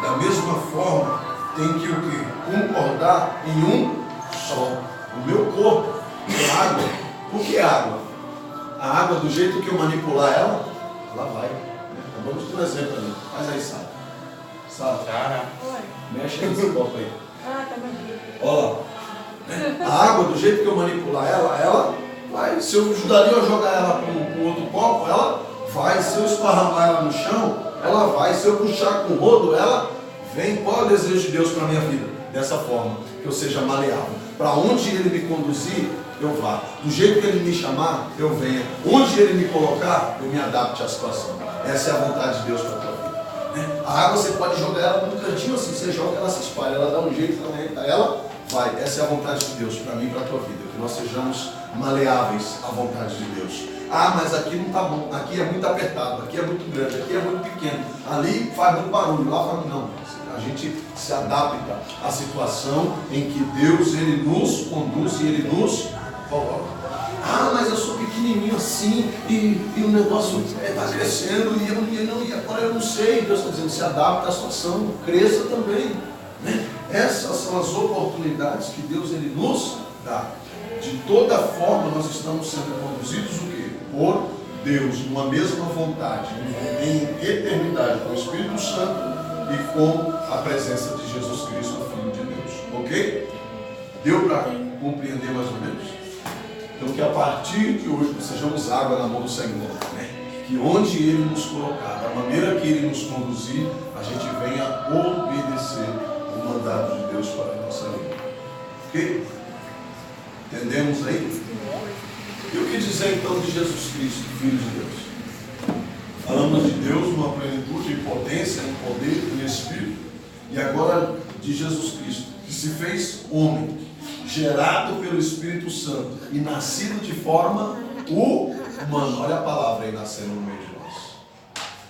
Speaker 1: da mesma forma, tem que o quê? Concordar em um só. O meu corpo é água. Por que água? A água, do jeito que eu manipular ela, ela vai. Então, vamos ter um exemplo ali. Faz aí, Sara. Sara, mexe nesse copo aí. Olha lá. A água, do jeito que eu manipular ela, ela vai. Se eu ajudaria a jogar ela para um outro copo, ela vai. Se eu esparramar ela no chão, ela vai. Se eu puxar com o rodo, ela vem. Qual é o desejo de Deus para a minha vida? Dessa forma, que eu seja maleável. Para onde Ele me conduzir, eu vá. Do jeito que Ele me chamar, eu venha. Onde Ele me colocar, eu me adapte à situação. Essa é a vontade de Deus para a tua vida. A água você pode jogar ela num cantinho assim, você joga, ela se espalha, ela dá um jeito, ela vai. Essa é a vontade de Deus para mim e para a tua vida. Que nós sejamos maleáveis à vontade de Deus. Ah, mas aqui não está bom, aqui é muito apertado, aqui é muito grande, aqui é muito pequeno, ali faz muito barulho, lá faz... Não, a gente se adapta à situação em que Deus, Ele nos conduz e Ele nos coloca. Ah, mas eu sou pequenininho assim e o negócio está crescendo e agora eu não sei. Deus está dizendo, se adapta à situação, cresça também. Né? Essas são as oportunidades que Deus Ele nos dá. De toda forma, nós estamos sendo conduzidos o quê? Por Deus, numa mesma vontade, em eternidade, com o Espírito Santo e com a presença de Jesus Cristo, o Filho de Deus. Ok? Deu para compreender mais ou menos? Então que a partir de hoje sejamos água na mão do Senhor, né? Que onde Ele nos colocar, da maneira que Ele nos conduzir, a gente venha obedecer o mandato de Deus para a nossa vida. Ok? Entendemos aí? E o que dizer então de Jesus Cristo, Filho de Deus? Falamos de Deus numa plenitude, em potência, em poder, em Espírito. E agora de Jesus Cristo, que se fez homem, gerado pelo Espírito Santo e nascido de forma humana. Olha a palavra aí nascendo no meio de nós.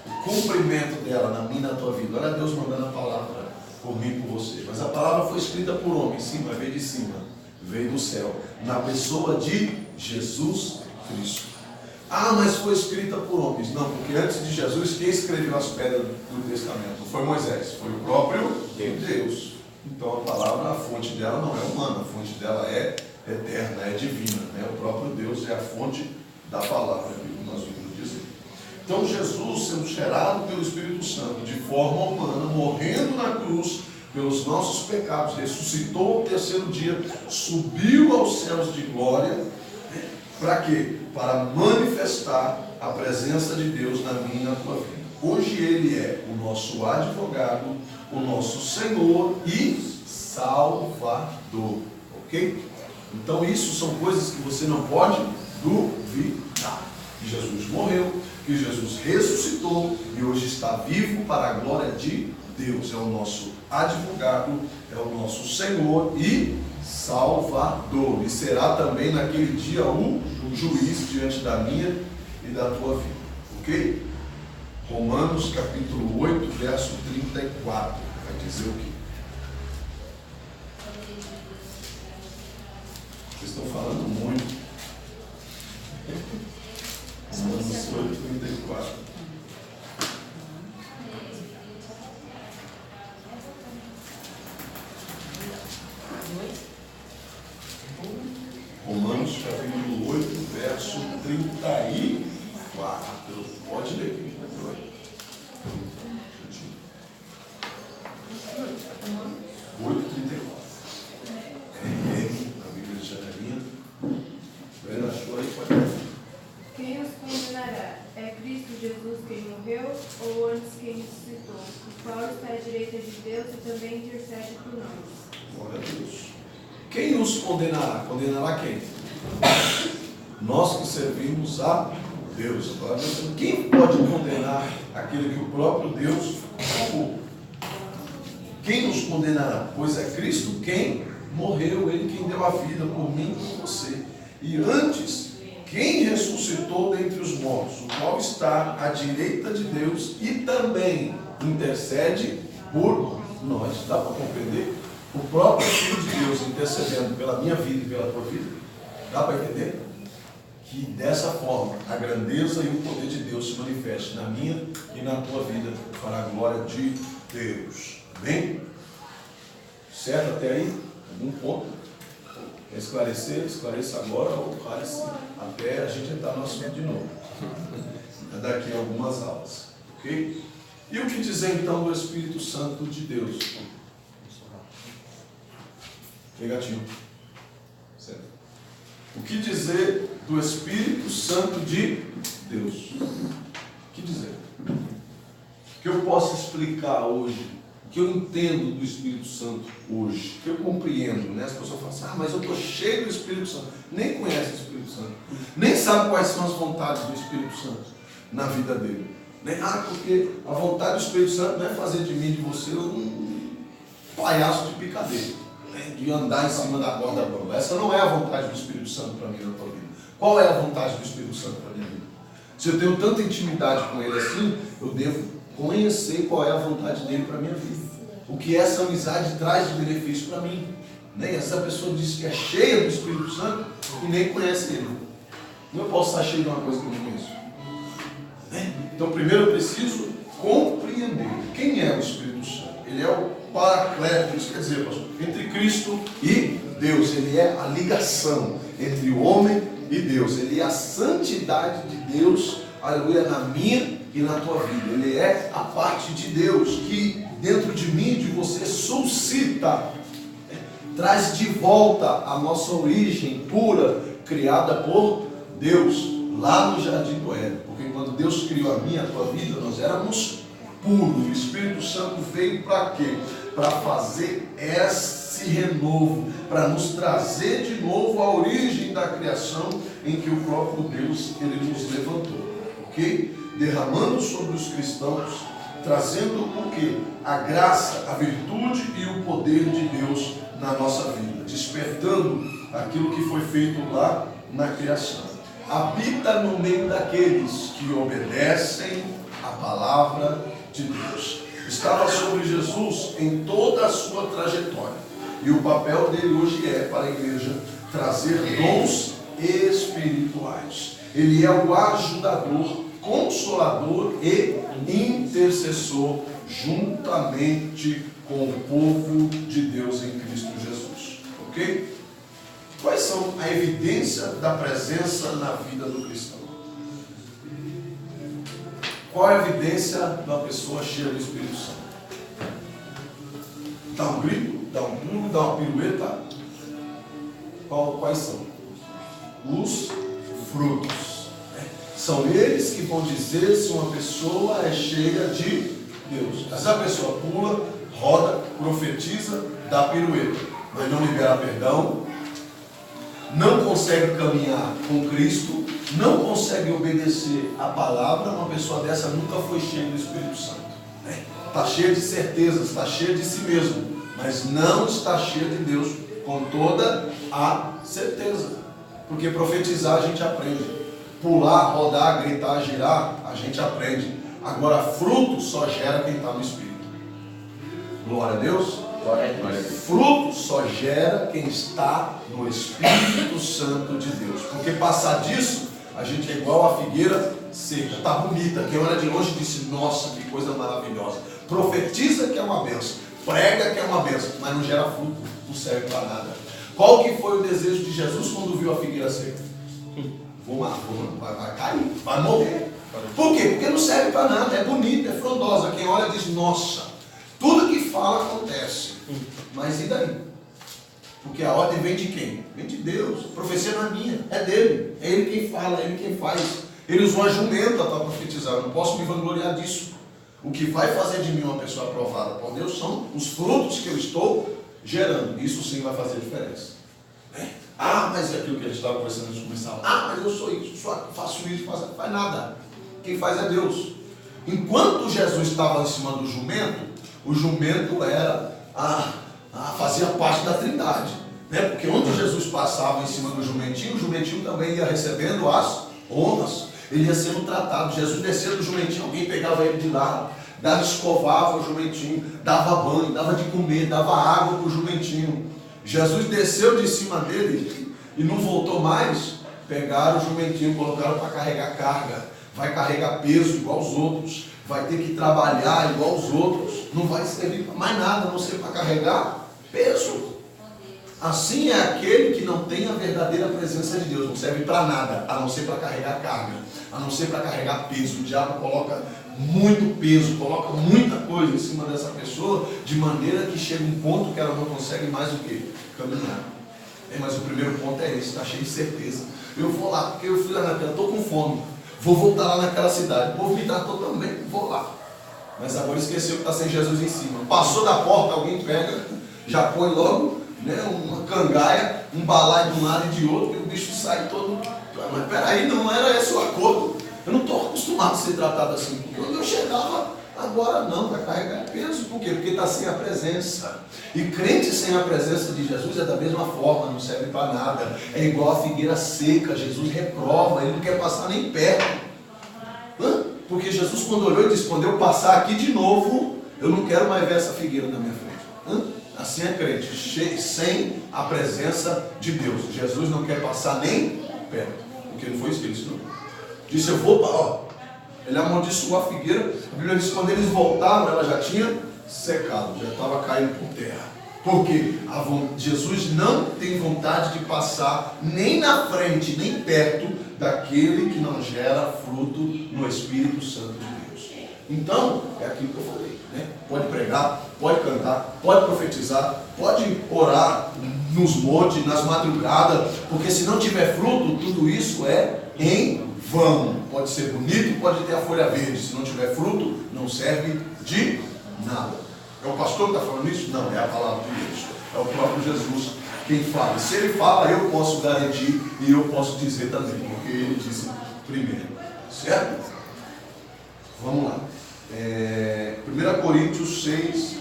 Speaker 1: O cumprimento dela na minha e na tua vida. Olha Deus mandando a palavra por mim e por você. Mas a palavra foi escrita por homem, sim, mas veio de cima, veio do céu, na pessoa de Jesus Cristo. Ah, mas foi escrita por homens. Não, porque antes de Jesus, quem escreveu as pedras do Testamento? Não foi Moisés, foi o próprio Deus. Então a palavra, a fonte dela não é humana, a fonte dela é eterna, é divina. Né? O próprio Deus é a fonte da palavra, que nós vimos dizer. Então Jesus, sendo gerado pelo Espírito Santo de forma humana, morrendo na cruz pelos nossos pecados, ressuscitou ao terceiro dia, subiu aos céus de glória. Né? Para quê? Para manifestar a presença de Deus na minha e na tua vida. Hoje Ele é o nosso advogado, o nosso Senhor e Salvador. Ok? Então isso são coisas que você não pode duvidar. Que Jesus morreu, que Jesus ressuscitou e hoje está vivo para a glória de Deus. É o nosso advogado, é o nosso Senhor e Salvador. E será também naquele dia o juiz diante da minha e da tua vida. Ok? Romanos capítulo 8, verso 34. Vai dizer o quê? Vocês estão falando muito. Romanos 8, 34. Romanos capítulo 8, verso 34. Pode ler aqui. 8:34. A Bíblia de Janelinha. Vendo, achou aí? Pode ler.
Speaker 5: Quem os condenará
Speaker 8: condenará? É Cristo Jesus quem morreu ou antes quem ressuscitou, o qual está à direita de Deus e também intercede por nós?
Speaker 1: Glória a Deus. Quem nos condenará? Condenará quem? Nós que servimos a Deus. Agora, quem pode condenar aquele que o próprio Deus amou? Quem nos condenará? Pois é Cristo quem morreu, Ele quem deu a vida por mim e por você. E antes, quem ressuscitou dentre os mortos, o qual está à direita de Deus e também intercede por nós. Dá para compreender? O próprio Filho de Deus intercedendo pela minha vida e pela tua vida. Dá para entender? Que dessa forma a grandeza e o poder de Deus se manifeste na minha e na tua vida para a glória de Deus. Amém? Certo até aí? Algum ponto? Quer esclarecer? Esclareça agora ou cale-se até a gente entrar no assunto de novo. Daqui a algumas aulas. Ok? E o que dizer então do Espírito Santo de Deus? Negativo. Certo. O que dizer do Espírito Santo de Deus? O que dizer? O que eu posso explicar hoje? O que eu entendo do Espírito Santo hoje? O que eu compreendo? Né? As pessoas falam assim, mas eu estou cheio do Espírito Santo. Nem conhece o Espírito Santo. Nem sabe quais são as vontades do Espírito Santo na vida dele. Né? Porque a vontade do Espírito Santo não é fazer de mim, de você, um palhaço de picadeiro. De andar em cima da corda bamba. Essa não é a vontade do Espírito Santo para mim na tua vida. Qual é a vontade do Espírito Santo para minha vida? Se eu tenho tanta intimidade com Ele assim, eu devo conhecer qual é a vontade dele para minha vida. O que essa amizade traz de benefício para mim. Nem essa pessoa diz que é cheia do Espírito Santo e nem conhece Ele. Não posso estar cheio de uma coisa que eu não conheço. Então primeiro eu preciso compreender quem é o Espírito Santo. Ele é o Paracleto, isso quer dizer, pastor, entre Cristo e Deus. Ele é a ligação entre o homem e Deus. Ele é a santidade de Deus, aleluia, na minha e na tua vida. Ele é a parte de Deus que dentro de mim e de você suscita, traz de volta a nossa origem pura, criada por Deus, lá no Jardim do Éden. Porque quando Deus criou a minha e a tua vida, nós éramos puros. O Espírito Santo veio para quê? Para fazer esse renovo, para nos trazer de novo a origem da criação em que o próprio Deus, Ele nos levantou, ok? Derramando sobre os cristãos, trazendo o quê? A graça, a virtude e o poder de Deus na nossa vida, despertando aquilo que foi feito lá na criação. Habita no meio daqueles que obedecem a palavra de Deus. Estava sobre Jesus em toda a sua trajetória. E o papel dele hoje é, para a igreja, trazer dons espirituais. Ele é o ajudador, consolador e intercessor, juntamente com o povo de Deus em Cristo Jesus. Ok? Quais são a evidência da presença na vida do cristão? Qual é a evidência de uma pessoa cheia do Espírito Santo? Dá um grito, dá um pulo, dá uma pirueta. Quais são? Os frutos. São eles que vão dizer se uma pessoa é cheia de Deus. Se a pessoa pula, roda, profetiza, dá pirueta, mas não libera perdão, não consegue caminhar com Cristo, não consegue obedecer a palavra, uma pessoa dessa nunca foi cheia do Espírito Santo. Está cheia de certezas, está cheia de si mesmo, mas não está cheia de Deus com toda a certeza. Porque profetizar a gente aprende, pular, rodar, gritar, girar, a gente aprende. Agora fruto só gera quem está no Espírito. Glória a Deus. Fruto só gera quem está no Espírito Santo de Deus. Porque passar disso, a gente é igual a figueira seca. Está bonita. Quem olha de longe disse, nossa, que coisa maravilhosa. Profetiza que é uma benção. Prega que é uma benção. Mas não gera fruto. Não serve para nada. Qual que foi o desejo de Jesus quando viu a figueira seca? Vai cair, vai morrer. Por quê? Porque não serve para nada. É bonita, é frondosa. Quem olha diz, nossa, tudo que fala acontece. Mas e daí? Porque a ordem vem de quem? Vem de Deus. A profecia não é minha, é dele. É ele quem fala, é ele quem faz. Ele usou a jumenta para profetizar. Eu não posso me vangloriar disso. O que vai fazer de mim uma pessoa aprovada por Deus são os frutos que eu estou gerando. Isso sim vai fazer diferença. Ah, mas é aquilo que a gente estava conversando antes de começar. Ah, mas eu sou isso, faço isso, não faz nada. Quem faz é Deus. Enquanto Jesus estava em cima do jumento, o jumento fazia parte da Trindade. Porque onde Jesus passava em cima do jumentinho, o jumentinho também ia recebendo as honras. Ele ia sendo tratado. Jesus descia do jumentinho, alguém pegava ele de lado, escovava o jumentinho, dava banho, dava de comer, dava água para o jumentinho. Jesus desceu de cima dele e não voltou mais. Pegaram o jumentinho, colocaram para carregar carga. Vai carregar peso igual os outros. Vai ter que trabalhar igual os outros. Não vai servir para mais nada, a não ser para carregar peso. Assim é aquele que não tem a verdadeira presença de Deus. Não serve para nada, a não ser para carregar carga, a não ser para carregar peso. O diabo coloca muito peso, coloca muita coisa em cima dessa pessoa, de maneira que chega um ponto que ela não consegue mais o quê? Caminhar. Mas o primeiro ponto é esse, está cheio de certeza. Eu vou lá, porque eu fui lá naquela, estou com fome, vou voltar lá naquela cidade, o povo me tratou também, vou lá. Mas agora esqueceu que está sem Jesus em cima. Passou da porta, alguém pega, já põe logo uma cangaia, um balaio de um lado e de outro, e o bicho sai todo. Mas peraí, não era esse o acordo. Eu não estou acostumado a ser tratado assim. Porque quando eu chegava, agora não, vai carregar peso. Por quê? Porque está sem a presença. E crente sem a presença de Jesus é da mesma forma, não serve para nada. É igual a figueira seca, Jesus reprova, ele não quer passar nem perto. Porque Jesus, quando olhou e disse: quando eu passar aqui de novo, eu não quero mais ver essa figueira na minha frente. Assim é crente, sem a presença de Deus. Jesus não quer passar nem perto, porque não foi isso não. Disse: eu vou para. Ele amaldiçoou a figueira. A Bíblia diz que quando eles voltaram, ela já tinha secado, já estava caindo por terra. Porque Jesus não tem vontade de passar nem na frente, nem perto daquele que não gera fruto no Espírito Santo de Deus. Então, é aquilo que eu falei. Pode pregar, pode cantar, pode profetizar, pode orar nos montes, nas madrugadas, porque se não tiver fruto, tudo isso é em vão. Pode ser bonito, pode ter a folha verde, se não tiver fruto, não serve de nada. É o pastor que está falando isso? Não, é a palavra de Deus, é o próprio Jesus quem fala. Se ele fala, eu posso garantir e eu posso dizer também, porque ele disse primeiro, certo? Vamos lá. 1 Coríntios 6,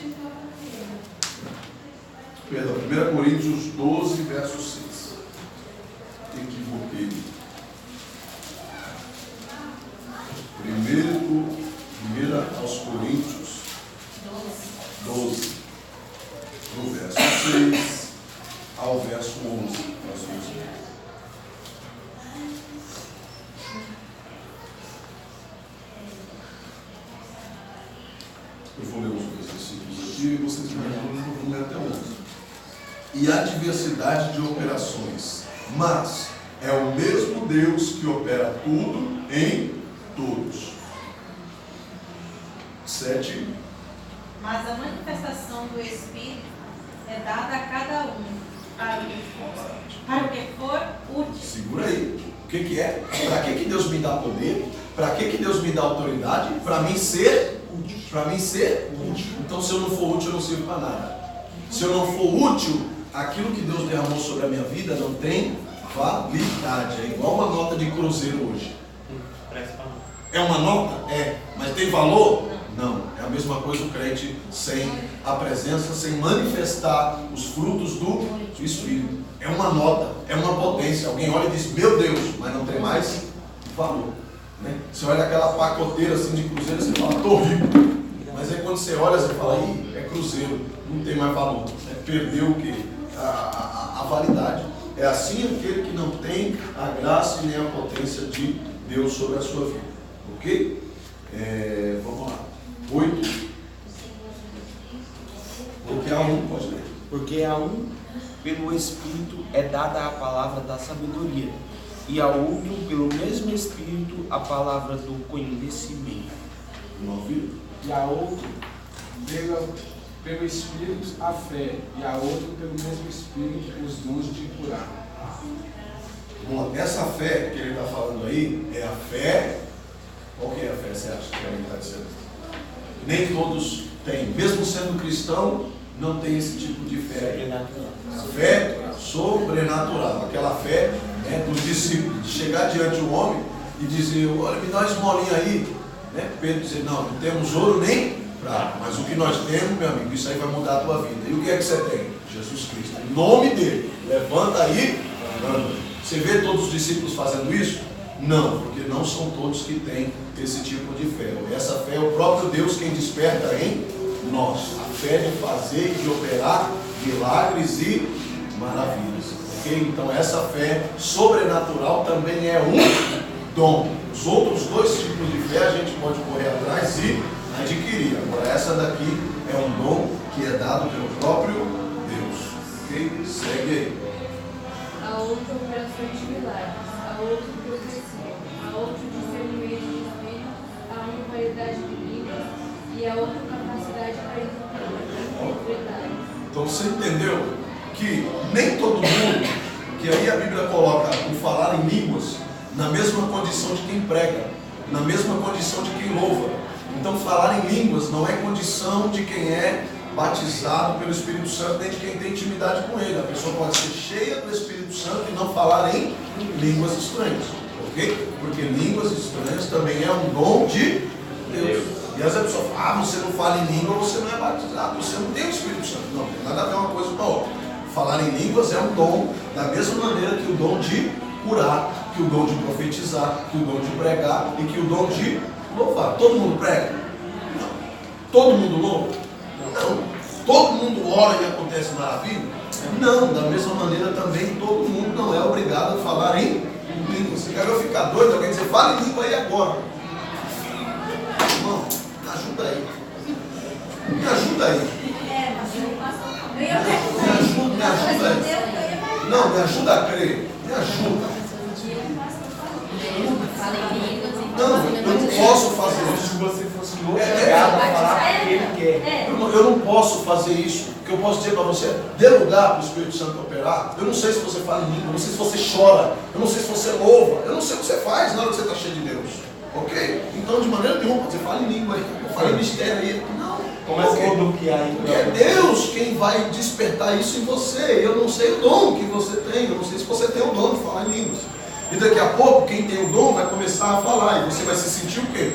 Speaker 1: perdão, 1 Coríntios 12, verso 6. Equivoquei. 1 aos Coríntios 12, do verso 6 ao verso 11. Eu vou ler os versículos aqui e vocês vão ler até 11. E há diversidade de operações, mas é o mesmo Deus que opera tudo em todos. 7.
Speaker 5: Mas a manifestação do Espírito é dada a cada um para o que for útil.
Speaker 1: Segura aí. O que é? Para que Deus me dá poder? Para que Deus me dá autoridade? Para mim ser útil. Para mim ser útil. Então, se eu não for útil, eu não sirvo para nada. Se eu não for útil, aquilo que Deus derramou sobre a minha vida não tem validade. É igual uma nota de cruzeiro hoje. É uma nota? É. Mas tem valor? Não. É a mesma coisa o crente sem a presença, sem manifestar os frutos do Espírito. É uma nota, é uma potência. Alguém olha e diz: meu Deus, mas não tem mais valor. Você olha aquela pacoteira assim de cruzeiro e você fala: estou rico. Mas aí quando você olha, você fala: ih, é cruzeiro, não tem mais valor. Perdeu o quê? A validade. É assim aquele que não tem a graça e nem a potência de Deus sobre a sua vida. Ok? Vamos lá. 8. Porque há um, pode ler.
Speaker 3: Porque a um, pelo Espírito, é dada a palavra da sabedoria, e a outro, pelo mesmo Espírito, a palavra do conhecimento.
Speaker 1: 9.
Speaker 4: E a outro, pelo Espírito, a fé, e a outro, pelo mesmo Espírito, os dons de curar.
Speaker 1: Bom, essa fé que ele está falando aí é a fé. Qual que é a fé, você acha que ele está dizendo? Nem todos têm. Mesmo sendo cristão, não tem esse tipo de fé. A fé sobrenatural. Aquela fé dos discípulos. De chegar diante do homem e dizer, olha, me dá uma esmolinha aí. Pedro dizer, não temos ouro nem prata, mas o que nós temos, meu amigo, isso aí vai mudar a tua vida. E o que é que você tem? Jesus Cristo. Em nome dele. Levanta aí, anda. Você vê todos os discípulos fazendo isso? Não, porque não são todos que têm esse tipo de fé. Essa fé é o próprio Deus quem desperta em nós. A fé de fazer e de operar milagres e maravilhas. Ok? Então essa fé sobrenatural também é um dom. Os outros dois tipos de fé a gente pode correr atrás e adquirir. Agora essa daqui é um dom que é dado pelo próprio Deus. Ok? Segue aí.
Speaker 8: A outra operações de milagres, a outra profecia, a outra discernimento de espíritos, a uma variedade de línguas e a outra capacidade para interpretar.
Speaker 1: Então você entendeu que nem todo mundo, que aí a Bíblia coloca o falar em línguas na mesma condição de quem prega, na mesma condição de quem louva. Então falar em línguas não é condição de quem é batizado pelo Espírito Santo, nem de quem tem intimidade com ele. A pessoa pode ser cheia do Espírito Santo e não falar em línguas estranhas, ok? Porque línguas estranhas também é um dom de Deus. E às vezes a pessoa fala, você não fala em língua, você não é batizado, você não tem o Espírito Santo. Não, tem nada a ver uma coisa com a outra. Falar em línguas é um dom, da mesma maneira que o dom de curar, que o dom de profetizar, que o dom de pregar e que o dom de louvar. Todo mundo prega? Não. Todo mundo louva? Não. Todo mundo ora e acontece maravilha? Não. Da mesma maneira também todo mundo não é obrigado a falar em língua. Você quer eu ficar doido? Alguém dizer, fala em língua aí agora. Irmão, me ajuda aí. Me ajuda aí. Me ajuda aí. Não, me ajuda a crer. Me ajuda. Não, eu não posso fazer isso.
Speaker 3: Se você fosse obrigado a falar o que ele quer.
Speaker 1: Eu não posso fazer isso. O que eu posso dizer para você, dê lugar para o Espírito Santo operar. Eu não sei se você fala em língua, eu não sei se você chora, eu não sei se você louva, eu não sei o que você faz na hora que você está cheio de Deus. Ok? Então, de maneira nenhuma, você fala em língua aí, fala em mistério aí. Não.
Speaker 3: Começa a bloquear aí.
Speaker 1: Porque é Deus quem vai despertar isso em você. Eu não sei o dom que você tem, eu não sei se você tem o dom de falar em línguas. E daqui a pouco, quem tem o dom vai começar a falar. E você vai se sentir o quê?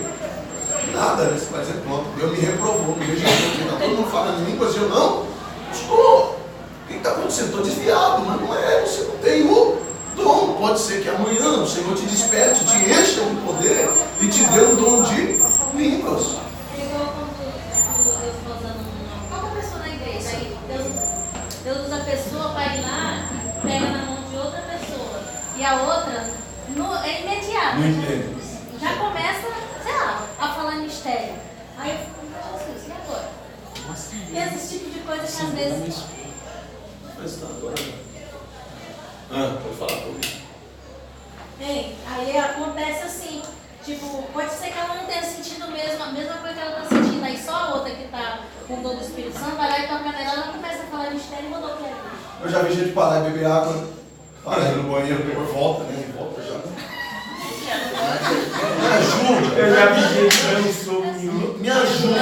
Speaker 1: Nada, né? Você vai dizer, pronto, Deus me reprovou, me rejeitou. Está todo mundo falando em línguas e eu não estou. O que está acontecendo? Estou desviado, mas não é. Você não tem o dom. Pode ser que amanhã o Senhor te desperte, te encha de poder e te dê um dom de línguas.
Speaker 5: Qualquer pessoa na igreja, aí Deus usa a pessoa para ir lá, pega na mão de outra pessoa. E a outra é imediata.
Speaker 1: Não entendo.
Speaker 5: Já começa, sei lá, a falar em mistério. Aí eu fico, Jesus, e agora? E esse tipo de coisa que às vezes.
Speaker 1: Mas está agora. Pode falar comigo.
Speaker 5: Aí acontece assim. Tipo, pode ser que ela não tenha sentido mesmo, a mesma coisa que ela está sentindo. Aí só a outra que está com o dom do Espírito Santo vai lá e toca nela, ela começa a falar mistério e rodou para ela.
Speaker 1: Eu já vi gente parar e beber água, parar no banheiro, depois volta, né? Volta já. Me ajuda.
Speaker 3: Eu já vi gente dando soco em um.
Speaker 1: Me ajuda.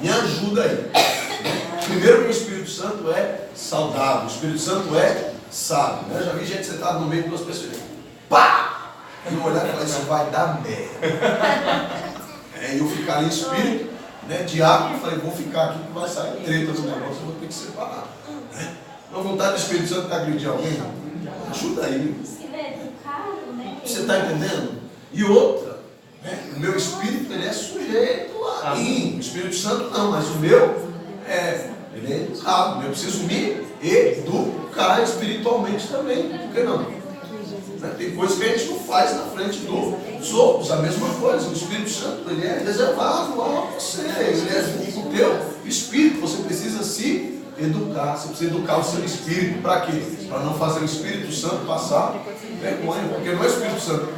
Speaker 1: Me ajuda aí. Primeiro que o Espírito Santo é saudável, o Espírito Santo é sábio. Eu já vi gente sentada no meio de duas pessoas. Pá! E eu olhar e falar, isso vai dar merda. E eu ficar ali em espírito, né? Diácono, eu falei, vou ficar aqui que vai sair treta do negócio, eu vou ter que separar. Né? Não vontade do Espírito Santo de agredir alguém? Ajuda aí. Você está entendendo? E outra, né? O meu espírito ele é sujeito a mim. O Espírito Santo não, mas o meu ele é educado. Eu preciso me educar espiritualmente também. Por que não? Tem coisas que a gente não faz na frente dos outros. A mesma coisa. O Espírito Santo ele é reservado a você. Ele é o teu espírito. Você precisa se educar. Você precisa educar o seu espírito. Para quê? Para não fazer o Espírito Santo passar vergonha. Porque não é o Espírito Santo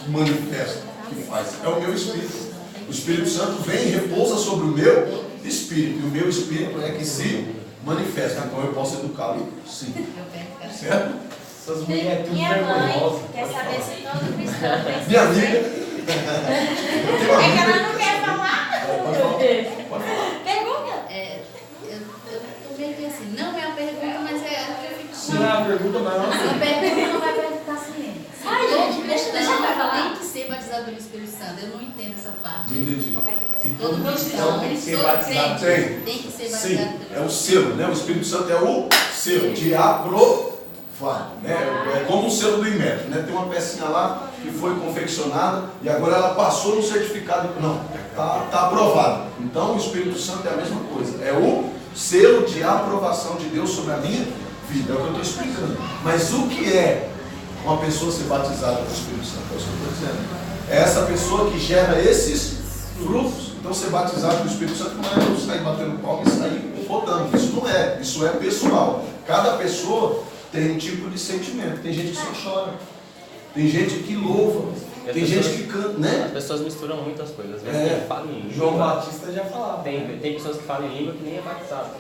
Speaker 1: que manifesta, que faz. É o meu espírito. O Espírito Santo vem e repousa sobre o meu espírito. E o meu espírito é que se manifesta. Então eu posso educá-lo sim. Certo?
Speaker 7: Essas mulheres tudo
Speaker 5: Minha mãe
Speaker 7: vergonhosas.
Speaker 5: quer saber se todo cristão precisa
Speaker 1: Minha amiga.
Speaker 5: ser.
Speaker 1: Eu tenho uma
Speaker 5: É que
Speaker 1: amiga.
Speaker 5: ela não quer falar.
Speaker 1: Pode falar.
Speaker 5: Pergunta.
Speaker 2: Eu tô meio que assim, não é uma pergunta, mas é o que eu fico
Speaker 7: Se não é uma pergunta, mas não
Speaker 2: A pergunta não vai perguntar assim.
Speaker 5: Ai, gente, deixa eu falar.
Speaker 2: Tem que ser batizado pelo Espírito Santo. Eu não entendo essa parte.
Speaker 1: Não entendi.
Speaker 7: Se
Speaker 2: Todo cristão,
Speaker 7: tem que ser
Speaker 2: todo
Speaker 7: batizado.
Speaker 2: crente tem que ser
Speaker 1: Sim,
Speaker 2: batizado pelo
Speaker 1: é o selo, né? O Espírito Santo é o selo de aprovado, né? É como o selo do Inmetro, né? Tem uma pecinha lá que foi confeccionada e agora ela passou no certificado. Não, tá aprovado. Então o Espírito Santo é a mesma coisa. É o selo de aprovação de Deus sobre a minha vida. É o que eu estou explicando. Mas o que é uma pessoa ser batizada com o Espírito Santo? É isso que eu estou dizendo. É essa pessoa que gera esses frutos. Então ser batizado com o Espírito Santo não é eu sair batendo palma e sair botando. Isso não é. Isso é pessoal. Cada pessoa tem um tipo de sentimento. Tem gente que só chora. Tem gente que louva. Tem gente que canta, né?
Speaker 7: As pessoas misturam muitas coisas. Às vezes
Speaker 1: É.
Speaker 7: tem que falar em língua.
Speaker 3: João Batista já falava.
Speaker 7: Tem pessoas que falam em língua que nem é batizado.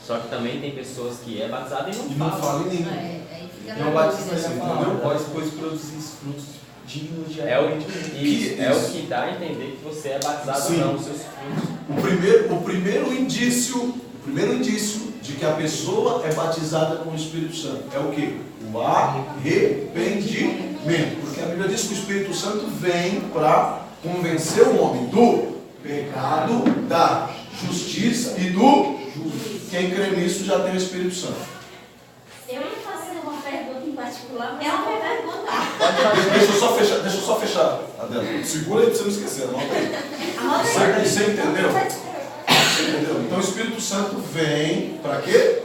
Speaker 7: Só que também tem pessoas que é batizado e
Speaker 1: E
Speaker 7: não
Speaker 1: não
Speaker 7: falam.
Speaker 1: fala em língua.
Speaker 2: Aí fica
Speaker 3: João
Speaker 2: na
Speaker 3: Batista
Speaker 2: dúvida.
Speaker 3: já
Speaker 1: Entendeu?
Speaker 3: falava. Após depois produzir frutos dignos de
Speaker 7: É o,
Speaker 3: arrependimento.
Speaker 7: isso, é
Speaker 1: Isso.
Speaker 7: o que dá a entender que você é batizado
Speaker 1: Sim.
Speaker 7: ou não, os seus frutos.
Speaker 1: O primeiro indício de que a pessoa é batizada com o Espírito Santo é o quê? O arrependimento. Porque a Bíblia diz que o Espírito Santo vem para convencer o homem do pecado, da justiça e do juízo. Quem crê nisso já tem o Espírito Santo.
Speaker 5: Eu ia fazer uma pergunta em particular, mas ela vai perguntar.
Speaker 1: Deixa eu só fechar, Adela. Segura aí para você não esquecer. Anota aí. Você entendeu? Você entendeu? Então o Espírito Santo vem para quê?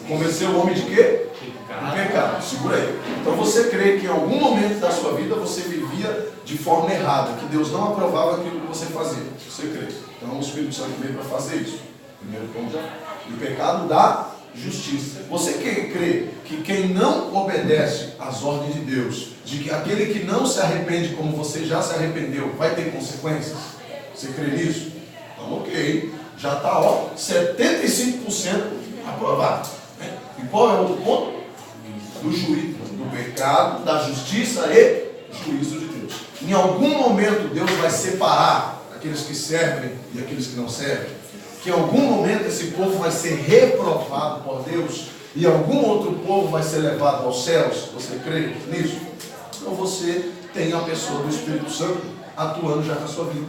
Speaker 1: Convencer o homem de quê? Do pecado. Segura aí. Então você crê que em algum momento da sua vida você vivia de forma errada, que Deus não aprovava aquilo que você fazia. Você crê. Então o Espírito Santo veio para fazer isso. Primeiro ponto já. E o pecado da justiça. Você crê que quem não obedece às ordens de Deus, de que aquele que não se arrepende como você já se arrependeu, vai ter consequências? Você crê nisso? Então, ok. Já está, 75% aprovado. Né? E qual é o outro ponto? Do juízo, do pecado, da justiça e juízo de Deus. Em algum momento Deus vai separar aqueles que servem e aqueles que não servem. Que em algum momento esse povo vai ser reprovado por Deus e algum outro povo vai ser levado aos céus. Você crê nisso? Então você tem a pessoa do Espírito Santo atuando já na sua vida.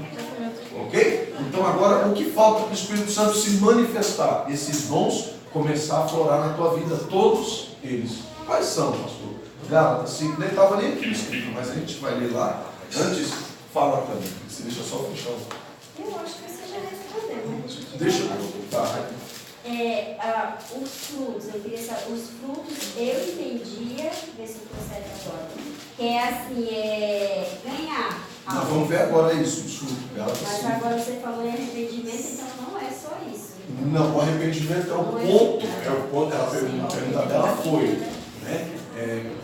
Speaker 1: Ok? Então agora o que falta para o Espírito Santo se manifestar? Esses dons começar a florar na tua vida, todos eles. Quais são, pastor? Gálatas 5, nem estava nem aqui escrito, mas a gente vai ler lá. Antes, fala para mim. Você deixa só fechar.
Speaker 8: Eu acho que você já respondeu, né?
Speaker 1: Deixa eu. Tá.
Speaker 8: Os frutos, eu queria saber, os frutos eu entendia, ver se eu estou certo agora, que é assim, ganhar
Speaker 1: Nós
Speaker 8: algo.
Speaker 1: vamos ver agora isso, os frutos. Gálatas
Speaker 8: Mas
Speaker 1: 5.
Speaker 8: agora você falou em arrependimento, então não é só isso.
Speaker 1: Não, o arrependimento é o ponto. É o ponto. A pergunta dela foi, né?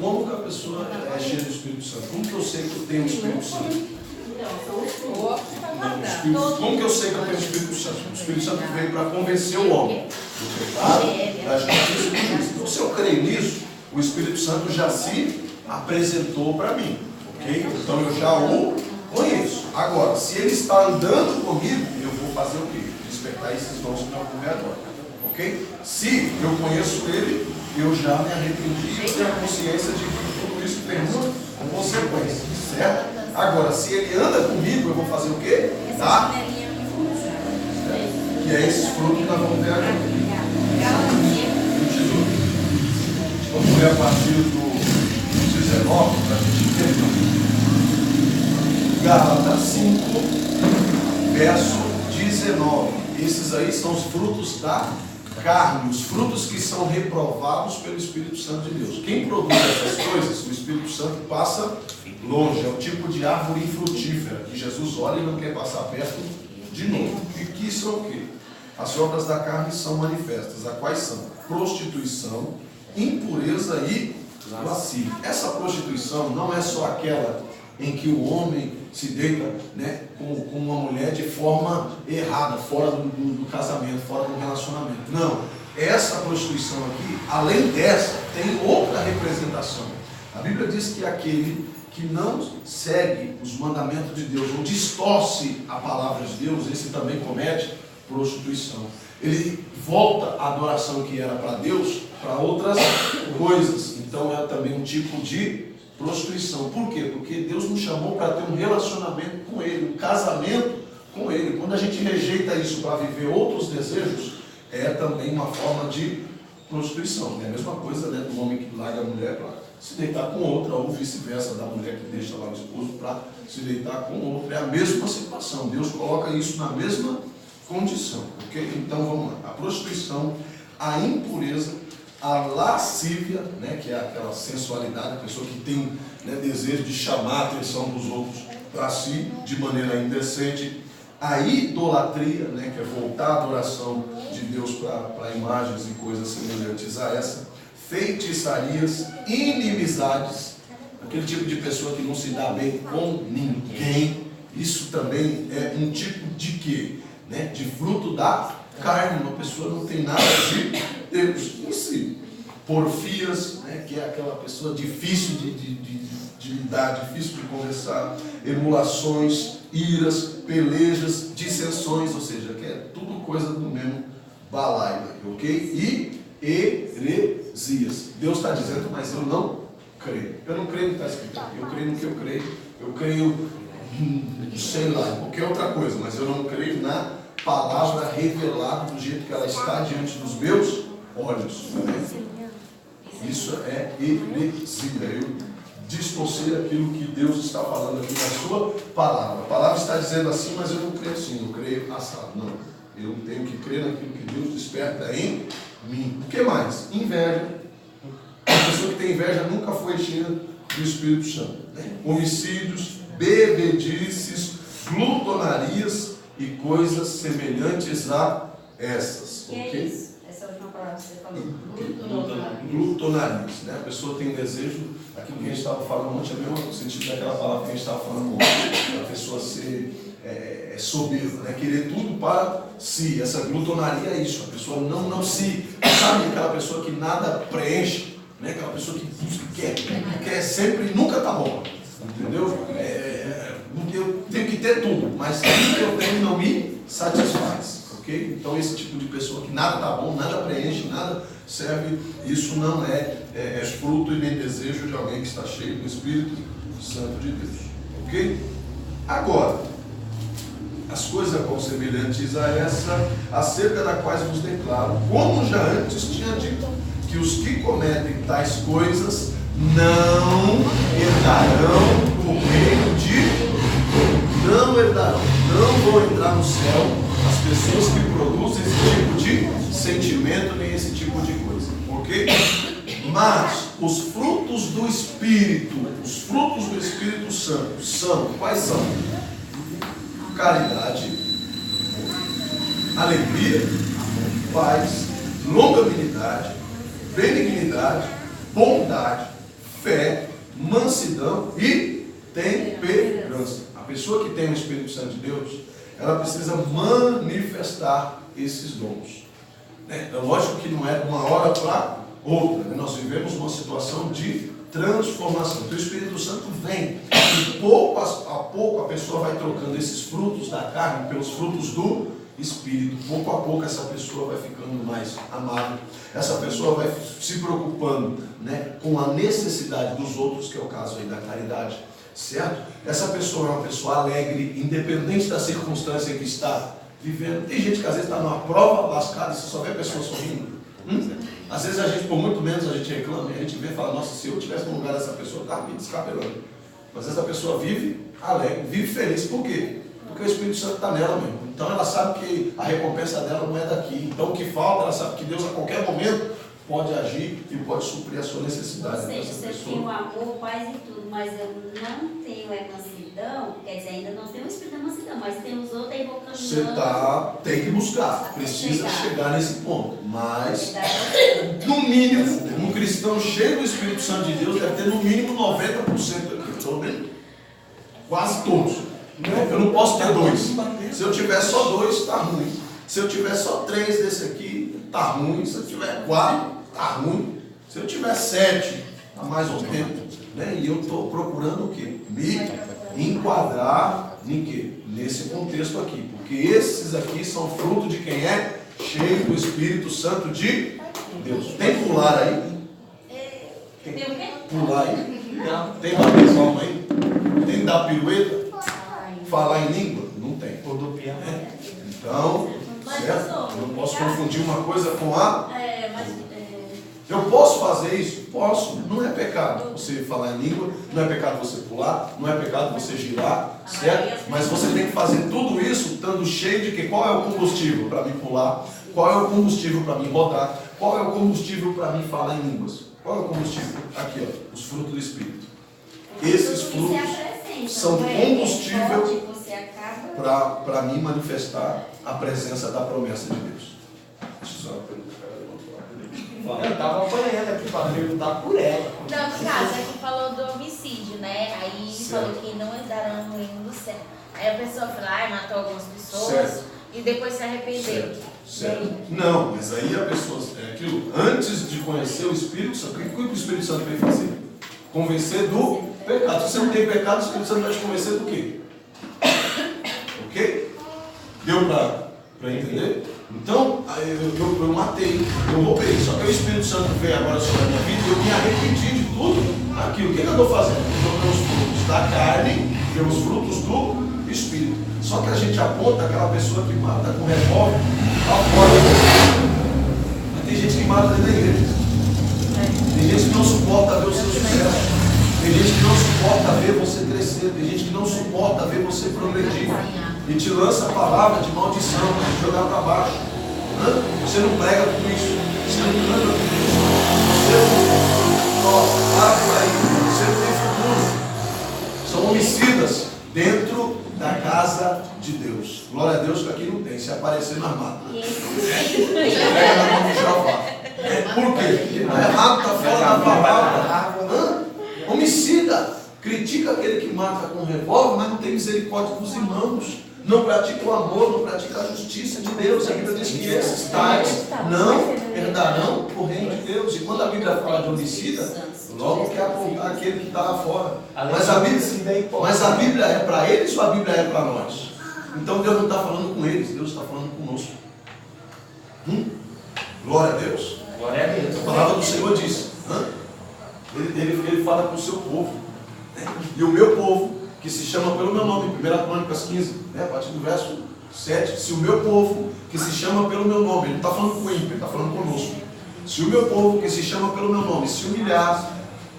Speaker 1: Como que a pessoa é cheia do Espírito Santo? Como que eu sei que eu tenho o Espírito Santo?
Speaker 8: Então, são os frutos.
Speaker 1: Como que eu sei que eu tenho o Espírito Santo? O Espírito Santo veio para convencer o homem do pecado, da justiça e do juízo. Então, se eu creio nisso, o Espírito Santo já se apresentou para mim. Ok? Então eu já o conheço. Agora, se ele está andando comigo, eu vou fazer o quê? Despertar esses dons que eu vou ver agora. Ok? Se eu conheço ele, eu já me arrependi e tenho a consciência de que tudo isso tem uma consequência. Certo? Agora, se ele anda comigo, eu vou fazer o quê? Tá? E é esses frutos que nós vamos ver agora. 22. Vamos ver a partir do 19 para a gente entender. Gálatas 5, verso 19. Esses aí são os frutos da carne, os frutos que são reprovados pelo Espírito Santo de Deus. Quem produz essas coisas, o Espírito Santo passa longe. É o tipo de árvore infrutífera que Jesus olha e não quer passar perto de novo. E que são o quê? As obras da carne são manifestas, as quais são prostituição, impureza e lascívia. Essa prostituição não é só aquela em que o homem se deita, né, com uma mulher de forma errada, fora do casamento, fora do relacionamento. Não. essa prostituição aqui, além dessa, tem outra representação. A Bíblia diz que aquele que não segue os mandamentos de Deus ou distorce a palavra de Deus, esse também comete prostituição. Ele volta a adoração que era para Deus para outras coisas. Então é também um tipo de prostituição. Por quê? Porque Deus nos chamou para ter um relacionamento com Ele, um casamento com Ele. Quando a gente rejeita isso para viver outros desejos, é também uma forma de prostituição. É a mesma coisa, né, do homem que larga a mulher para se deitar com outra, ou vice-versa, da mulher que deixa lá o esposo para se deitar com outra. É a mesma situação. Deus coloca isso na mesma condição, ok? Então vamos lá. A prostituição, a impureza, a lascívia, né, que é aquela sensualidade, a pessoa que tem, né, desejo de chamar a atenção dos outros para si de maneira indecente. A idolatria, né, que é voltar a adoração de Deus para imagens e coisas semelhantes a essa. Feitiçarias, inimizades, aquele tipo de pessoa que não se dá bem com ninguém. Isso também é um tipo de quê? Né? De fruto da carne. Uma pessoa não tem nada de Deus em si. Porfias, né? Que é aquela pessoa difícil de lidar, difícil de conversar. Emulações, iras, pelejas, dissensões, ou seja, que é tudo coisa do mesmo balaio, ok? E heresias. Deus está dizendo, mas eu não creio. Eu não creio no que está escrito aqui. Eu creio no que eu creio. Eu creio, sei lá, em qualquer outra coisa, mas eu não creio na palavra revelada do jeito que ela está diante dos meus olhos. Isso é heresia. Eu distorcer aquilo que Deus está falando aqui na sua palavra. A palavra está dizendo assim, mas eu não creio assim, eu creio assado. Não, eu tenho que crer naquilo que Deus desperta em mim. O que mais? Inveja. A pessoa que tem inveja nunca foi cheia do Espírito Santo. Né? Homicídios, bebedices, glutonarias e coisas semelhantes a essas.
Speaker 5: Que
Speaker 1: okay?
Speaker 5: é isso? Essa última palavra que você falou.
Speaker 1: Glutonarias. Né? A pessoa tem desejo, aquilo que a gente estava falando ontem, é o mesmo sentido daquela palavra que a gente estava falando ontem. A pessoa ser soberba, né? Querer tudo para si. Essa glutonaria é isso. A pessoa não se... Sabe aquela pessoa que nada preenche? Né? Aquela pessoa que busca, quer sempre, nunca está bom. Entendeu? Eu tenho que ter tudo, mas tudo que eu tenho não me satisfaz. Okay? Então esse tipo de pessoa que nada está bom, nada preenche, nada serve, isso não é fruto e nem desejo de alguém que está cheio do Espírito Santo de Deus. Ok? Agora, as coisas semelhantes a essa, acerca da quais vos declaro, como já antes tinha dito, que os que cometem tais coisas não herdarão o reino de Deus. Não herdarão, não vão entrar no céu as pessoas que produzem esse tipo de sentimento, nem esse tipo de coisa. Ok? Mas os frutos do Espírito, os frutos do Espírito Santo são, quais são? Caridade, alegria, paz, longanimidade, benignidade, bondade, fé, mansidão e temperança. A pessoa que tem o Espírito Santo de Deus, ela precisa manifestar esses dons. É lógico que não é de uma hora para outra, né? Nós vivemos uma situação de transformação. Então o Espírito Santo vem e pouco a pouco a pessoa vai trocando esses frutos da carne pelos frutos do Espírito. Pouco a pouco essa pessoa vai ficando mais amável, essa pessoa vai se preocupando, né, com a necessidade dos outros, que é o caso aí da caridade, certo? Essa pessoa é uma pessoa alegre, independente da circunstância em que está vivendo. Tem gente que às vezes está numa prova lascada e você só vê a pessoa sorrindo. Às vezes a gente, por muito menos, a gente reclama e a gente vê e fala, nossa, se eu estivesse no lugar dessa pessoa, eu estava me descabelando. Mas essa pessoa vive alegre, vive feliz. Por quê? Porque o Espírito Santo está nela mesmo. Então ela sabe que a recompensa dela não é daqui. Então o que falta, ela sabe que Deus a qualquer momento pode agir e pode suprir a sua necessidade.
Speaker 5: Ou seja, se eu tenho amor, paz e tudo, mas eu não tenho mansidão, quer dizer, ainda não tenho o espírito da mansidão, mas tem os outros aí invocando.
Speaker 1: Você tem que buscar, precisa chegar nesse ponto. Mas, no mínimo, um cristão cheio do Espírito Santo de Deus deve ter no mínimo 90% aqui, pelo menos quase todos. Eu não posso ter 2. Se eu tiver só 2, está ruim. Se eu tiver só 3 desse aqui, tá ruim. Se eu tiver 4, tá ruim. Se eu tiver 7, tá mais ou menos. Né? E eu estou procurando o quê? Me enquadrar em quê? Nesse contexto aqui. Porque esses aqui são fruto de quem é cheio do Espírito Santo de Deus. Tem pular aí?
Speaker 5: Tem o quê?
Speaker 1: Pular aí? Tem bater palma aí? Tem dar pirueta? Falar em língua? Não tem.
Speaker 3: Rodopiar.
Speaker 1: Então, certo? Não posso confundir uma coisa com a...
Speaker 5: Mas
Speaker 1: Eu posso fazer isso? Posso. Não é pecado você falar em língua, não é pecado você pular, não é pecado você girar, certo? Mas você tem que fazer tudo isso estando cheio de quê? Qual é o combustível para mim pular? Qual é o combustível para mim rodar? Qual é o combustível para mim falar em línguas? Qual é o combustível? Aqui, ó, os frutos do Espírito. Esses frutos são combustível para mim manifestar a presença da promessa de Deus. Deixa eu só
Speaker 3: Eu estava apanhando aqui para perguntar por ela.
Speaker 9: Não, no caso, aqui falou do homicídio, né? Aí
Speaker 1: Certo.
Speaker 9: falou que não entrarão no reino do céu. Aí a pessoa foi lá e matou algumas pessoas
Speaker 1: Certo.
Speaker 9: e depois se arrependeu.
Speaker 1: Certo. Não, mas aí a pessoa, aquilo, antes de conhecer o Espírito Santo, o que o Espírito Santo vem fazer? Convencer do pecado. Se você não tem pecado, o Espírito Santo vai te convencer do quê? Ok? Deu para entender? Então, eu matei, eu roubei. Só que o Espírito Santo veio agora sobre a minha vida e eu me arrependi de tudo aquilo. O que eu estou fazendo? Eu estou os frutos da carne e os frutos do Espírito. Só que a gente aponta aquela pessoa que mata com revólver lá fora. Mas tem gente que mata dentro da igreja. Tem gente que não suporta ver o seu sucesso. Tem gente que não suporta ver você crescer. Tem gente que não suporta ver você progredir. E te lança a palavra de maldição para te jogar para baixo. Você não prega com isso. Você não canta com isso. Você não para aí. Você não tem futuro. São homicidas dentro da casa de Deus. Glória a Deus que aqui não tem. Se aparecer, nós mata. Pega na mão de Jeová. Por quê? Porque está errado, está fora da palavra. Homicida. Critica aquele que mata com revólver, mas não tem misericórdia dos irmãos. Não pratica o amor, não pratica a justiça de Deus. A Bíblia diz que esses tais não herdarão o reino de Deus. E quando a Bíblia fala de homicida, logo quer apontar aquele que está lá fora. Mas a Bíblia é para eles ou a Bíblia é para nós? Então Deus não está falando com eles, Deus está falando conosco. Glória a Deus.
Speaker 3: Glória a Deus.
Speaker 1: A palavra do Senhor diz, ele fala com o seu povo. E o meu povo, que se chama pelo meu nome, 1 Crônicas 15, a partir do verso 7, se o meu povo, que se chama pelo meu nome, ele não está falando com o ímpio, ele está falando conosco. Se o meu povo, que se chama pelo meu nome, se humilhar,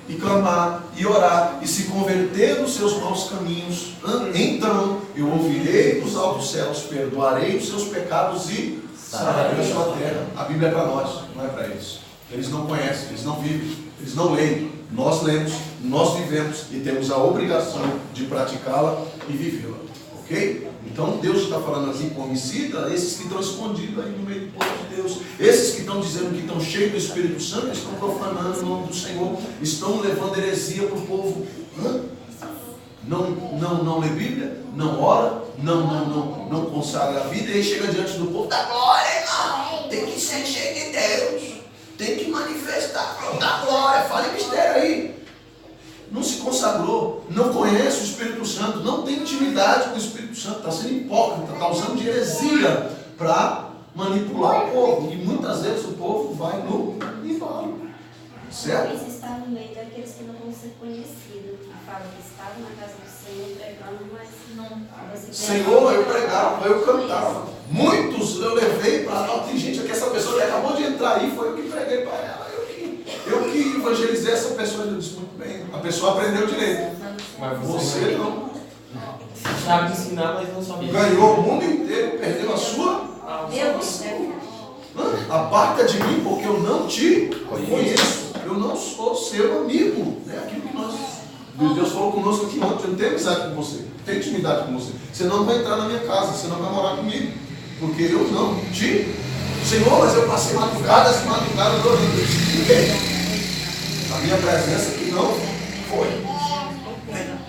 Speaker 1: e clamar, e orar, e se converter dos seus maus caminhos, então eu ouvirei dos altos céus, perdoarei os seus pecados e sararei a sua terra. A Bíblia é para nós, não é para eles. Eles não conhecem, eles não vivem, eles não leem. Nós lemos, nós vivemos e temos a obrigação de praticá-la e vivê-la. Ok? Então Deus está falando assim com homicida, esses que estão escondidos aí no meio do povo de Deus, esses que estão dizendo que estão cheios do Espírito Santo, estão profanando o nome do Senhor, estão levando heresia para o povo. Não lê Bíblia, não ora, não consagra a vida, e aí chega diante do povo, da glória, irmão, tem que ser cheio de Deus. Tem que manifestar da glória, fale mistério aí. Não se consagrou, não conhece o Espírito Santo, não tem intimidade com o Espírito Santo, está sendo hipócrita, está usando de heresia para manipular o povo. E muitas vezes o povo vai no embalo. Certo?
Speaker 10: Talvez está no meio daqueles que não vão ser conhecidos, que falam que estavam na casa do Senhor pregando, mas não.
Speaker 1: Senhor, eu pregava, eu cantava. Muitos eu levei para lá. Tem gente aqui, essa pessoa que acabou de entrar aí, foi eu que preguei para ela. Eu que evangelizei essa pessoa. Eu disse muito bem. A pessoa aprendeu direito.
Speaker 3: Mas
Speaker 1: você não.
Speaker 3: Sabe ensinar, mas não sabe.
Speaker 1: Ganhou o mundo inteiro, perdeu a sua. Aparta de mim, porque eu não te conheço. Eu não sou seu amigo. É aquilo que nós. Deus falou conosco aqui ontem. Eu não tenho amizade com você, não tenho intimidade com você. Você não vai entrar na minha casa, você não vai morar comigo. Porque eu não te. Senhor, mas eu passei madrugadas e madrugadas do ninguém. A minha presença que não foi.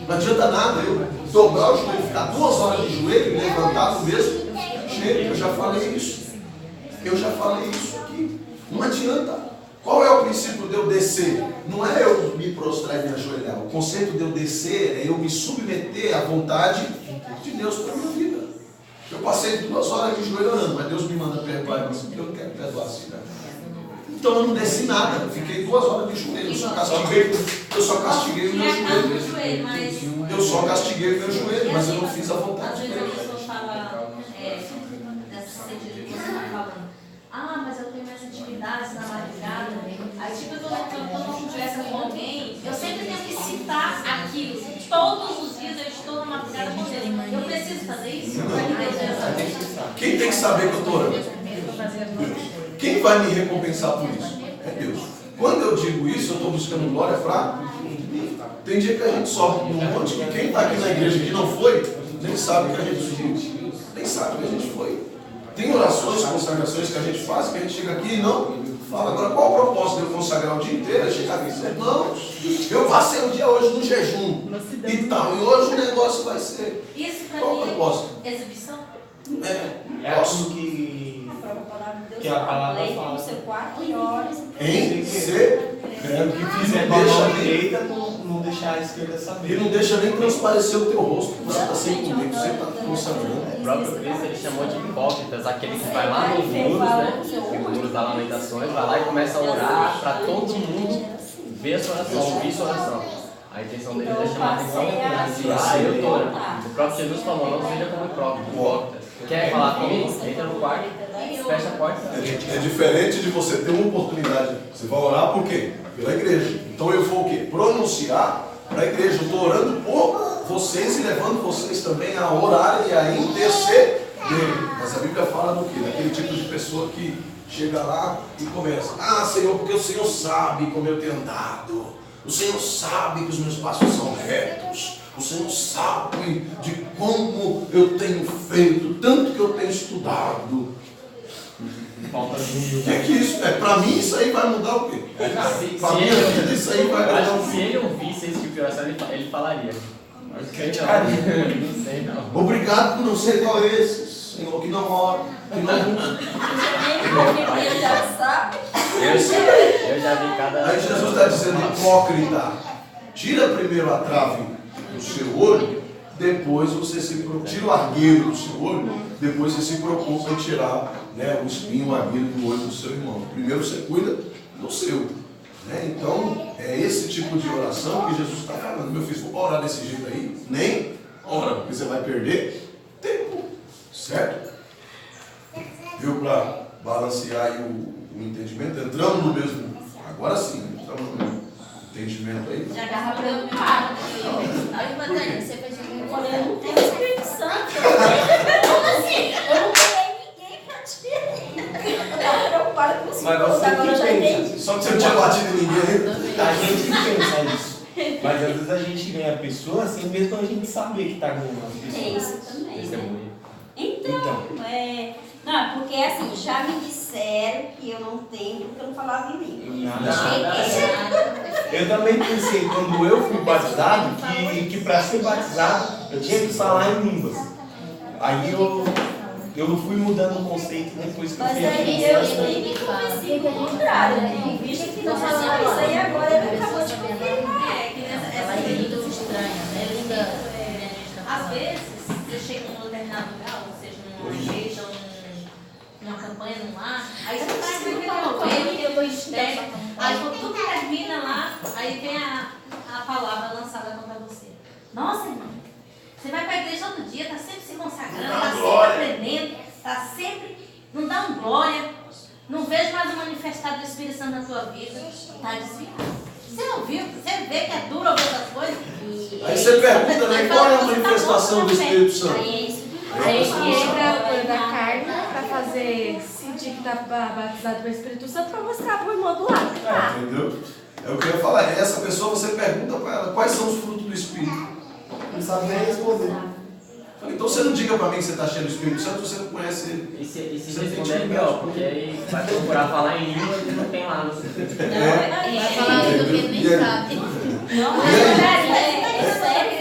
Speaker 1: Não adianta nada eu dobrar o joelho, ficar 2 horas de joelho, levantar do mesmo jeito. Eu já falei isso. Eu já falei isso aqui. Não adianta. Qual é o princípio de eu descer? Não é eu me prostrar e me ajoelhar. O conceito de eu descer é eu me submeter à vontade de Deus para a minha vida. Eu passei 2 horas me ajoelhando, mas Deus me manda perdoar. Eu disse, eu não quero perdoar assim, né? Então eu não desci nada. Eu fiquei 2 horas de joelho. Eu só castiguei o meu joelho. Eu só castiguei o meu joelho, mas eu não fiz a vontade
Speaker 5: às
Speaker 1: de
Speaker 5: vezes a
Speaker 1: Deus.
Speaker 5: pessoa fala nessa sentido que você está falando. Ah, mas eu tenho minhas atividades na madrugada. Aí, tipo, eu quando eu converso com alguém, eu sempre tenho que citar aquilo. Todos os dias eu estou na madrugada com Deus. Eu preciso fazer isso?
Speaker 1: Quem tem que saber que eu estou orando? Quem vai me recompensar por isso? É Deus. Quando eu digo isso, eu estou buscando glória para mim. Tem dia que a gente sobe num monte que quem está aqui na igreja que não foi, nem sabe que a gente subiu. Nem sabe que a gente foi. Tem orações, consagrações que a gente faz, que a gente chega aqui e não fala. Agora, qual o propósito de eu consagrar o dia inteiro? É chegar aqui e dizer, não, eu passei o dia hoje no jejum e tal, e hoje o negócio vai ser.
Speaker 5: Isso para
Speaker 1: qual
Speaker 5: mim
Speaker 1: o propósito?
Speaker 5: é exibição?
Speaker 3: É aquilo que a palavra fala.
Speaker 10: No seu quarto e horas.
Speaker 1: Em ser.
Speaker 3: O que fizer com a mão direita, não deixar a esquerda saber.
Speaker 1: E não deixa nem transparecer o teu rosto. Você está sem comer, você está consagrando.
Speaker 7: O próprio Cristo ele chamou de hipócritas, aquele que vai lá nos muros, né? Nos muros das lamentações, vai lá e começa a orar para todo mundo ver a sua oração, ouvir sua oração. A intenção dele é chamar a atenção eu estou orando. O próprio Jesus falou, não seja como hipócrita. Quer falar comigo? Entra no quarto, fecha a porta.
Speaker 1: É diferente de você ter uma oportunidade. Você vai orar por quê? Pela igreja. Então eu vou o quê? Pronunciar para a igreja. Eu estou orando por vocês e levando vocês também a orar e a interceder. Mas a Bíblia fala do quê? Daquele tipo de pessoa que chega lá e começa. Ah, Senhor, porque o Senhor sabe como eu tenho andado. O Senhor sabe que os meus passos são retos. O Senhor sabe de como eu tenho feito, tanto que eu tenho estudado.
Speaker 3: Falta de
Speaker 1: O que é que isso é? Para mim isso aí vai mudar o quê? Para minha vida isso aí vai mudar o
Speaker 7: Se ele ouvisse esse tipo de oração, ele falaria. Não sei não.
Speaker 1: Obrigado por não ser igual a esses, Senhor, que não ora, que não...
Speaker 5: Eu já sabe.
Speaker 7: Eu já vi cada...
Speaker 1: Aí Jesus está dizendo, hipócrita, tira primeiro a trave do seu olho, depois você se preocupa, tira o argueiro do seu olho, depois você se preocupa em tirar, né, o espinho, o argueiro do olho do seu irmão. Primeiro você cuida do seu. Né? Então, é esse tipo de oração que Jesus está falando. Meu filho, vou orar desse jeito aí, nem ora, porque você vai perder tempo. Certo? Viu? Para balancear aí o entendimento, entramos no mesmo. Agora sim, entramos no entendimento aí.
Speaker 5: Já estava preocupado.
Speaker 9: Aí, Matânia, você fez um...
Speaker 10: Eu falei, eu não tenho Espírito Santo. Como assim? Eu não peguei ninguém pra ti. Eu estava preocupada com os
Speaker 3: Mas
Speaker 10: filhos,
Speaker 3: você
Speaker 10: agora eu já
Speaker 3: que pensa.
Speaker 10: entendi.
Speaker 1: Só que você não tinha batido em ninguém ainda.
Speaker 3: A gente pensa isso. Mas às vezes a gente ganha a pessoa sem mesmo a gente saber que está ganhando as
Speaker 10: É
Speaker 3: pessoas.
Speaker 10: isso também.
Speaker 7: Isso é bonito.
Speaker 10: Então, não, porque assim, já me disseram que eu não tenho, porque eu não falava em língua.
Speaker 3: Eu também pensei, quando eu fui batizado, que para ser batizado eu tinha que falar em línguas. Aí eu fui mudando o conceito depois que eu
Speaker 10: Mas
Speaker 3: fui
Speaker 10: aí eu me convenci do contrário, né? Visto que não falava isso aí agora, eu acabou de confirmar.
Speaker 2: Ela é língua estranha, né? Língua...
Speaker 5: Às vezes, você chega num determinado lugar, ou seja, numa igreja, numa campanha, num lar, aí você está explicando com ele, eu estou externo, aí quando tudo termina lá, aí vem a palavra lançada contra você. Nossa, irmão, você vai para a igreja todo dia, está sempre se consagrando, está sempre aprendendo, está sempre, não dá um glória, não vejo mais o manifestado do Espírito Santo na tua vida, está desviado. Você ouviu? Você vê que é duro ouvir essas coisas?
Speaker 1: Aí você pergunta, né, qual é a manifestação do Espírito Santo?
Speaker 8: A gente entra da carne para fazer sentir que está batizado pelo Espírito Santo para mostrar para o irmão do lado.
Speaker 1: Entendeu? É o que eu ia falar. Essa pessoa, você pergunta para ela quais são os frutos do Espírito. Não sabe nem responder. Então você não diga para mim que você está cheio do Espírito Santo, você não conhece ele.
Speaker 7: E se responder é pior, porque aí vai procurar falar em língua e não tem lá no
Speaker 2: Vai falar língua que ele nem sabe.
Speaker 10: Não, é sério.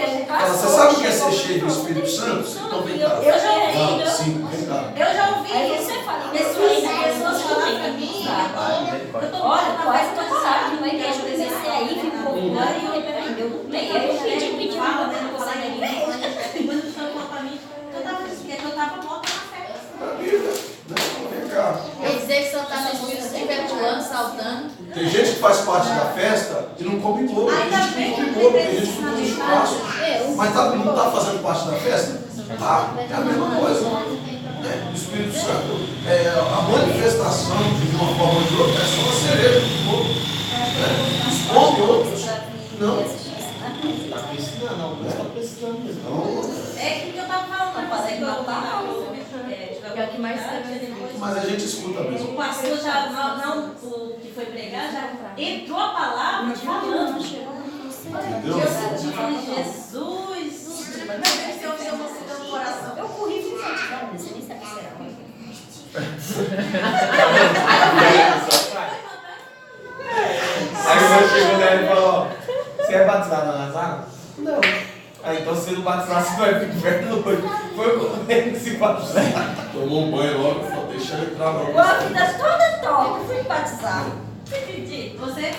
Speaker 1: Você sabe o que é ser cheio do Espírito Santo? Então vem cá.
Speaker 5: Eu já ouvi.
Speaker 1: Sim, vem cá.
Speaker 5: Eu já ouvi
Speaker 10: Aí
Speaker 5: isso.
Speaker 10: você fala,
Speaker 5: Pessoas falarem pra mim,
Speaker 1: Tem gente que faz parte da festa e não come bolo. Tem gente que não come bolo, tem gente que não come churrasco. Mas não está fazendo parte da festa? Tá, é a mesma coisa. O Espírito Santo, a manifestação de uma forma ou de outra, é só uma cereja do bolo. Esconde outros. Não.
Speaker 3: Está precisando, alguns estão precisando mesmo.
Speaker 5: É que eu estava falando, fazer que eu
Speaker 8: É o que mais está
Speaker 1: Mas a gente escuta mesmo.
Speaker 5: o pastor já, não o que foi pregar, já entrou a palavra falando.
Speaker 1: Entendeu?
Speaker 5: Eu senti falando de Jesus.
Speaker 10: Mas deve ser uma música no coração. Eu corri de santidade, você nem sabe se era.
Speaker 3: Aí eu chegou nela e falou, você é batizado nas águas? Não. Aí então se não batizar, você vai pro inferno hoje. Foi correndo se batizar.
Speaker 1: Tomou um banho logo e falou, deixa ele entrar logo.
Speaker 10: Com a vida toda torta, fui batizar.
Speaker 5: Você acredita? Você?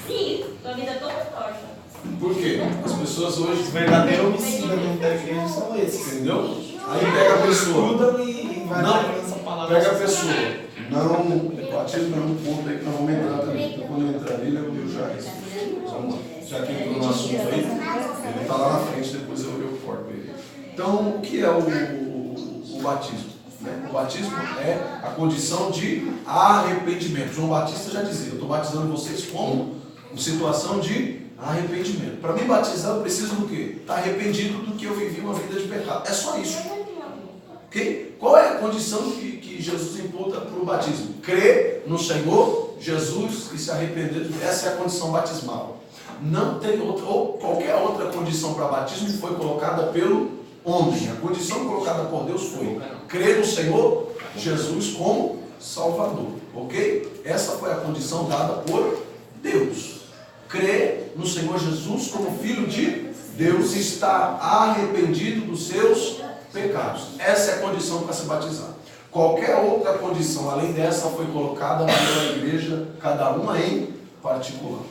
Speaker 5: Sim, sua vida toda torta.
Speaker 1: Por quê? As pessoas hoje,
Speaker 3: Os verdadeiros homicidas dentro da igreja são esses.
Speaker 1: entendeu? Aí pega a pessoa.
Speaker 3: Estudam e vai
Speaker 1: Não,
Speaker 3: lá essa palavra.
Speaker 1: pega a pessoa. Não, o batismo é um ponto aí que nós vamos entrar também. Então, quando eu entrar ali, eu já vamos, já que entrou no assunto aí, ele está lá na frente, depois eu corto ele. Então, o que é o batismo? O batismo é a condição de arrependimento. João Batista já dizia, eu estou batizando vocês como em situação de arrependimento. Para me batizar, eu preciso do quê? Estar arrependido do que eu vivi uma vida de pecado. É só isso. Okay? Qual é a condição que Jesus imputa para o batismo? Crer no Senhor Jesus e se arrepender. Essa é a condição batismal. Não tem outra, ou qualquer outra condição para batismo que foi colocada pelo homem. A condição colocada por Deus foi crer no Senhor Jesus como Salvador. Ok? Essa foi a condição dada por Deus. Crer no Senhor Jesus como Filho de Deus e estar arrependido dos seus pecados. Essa é a condição para se batizar. Qualquer outra condição além dessa foi colocada pela igreja, cada uma em particular.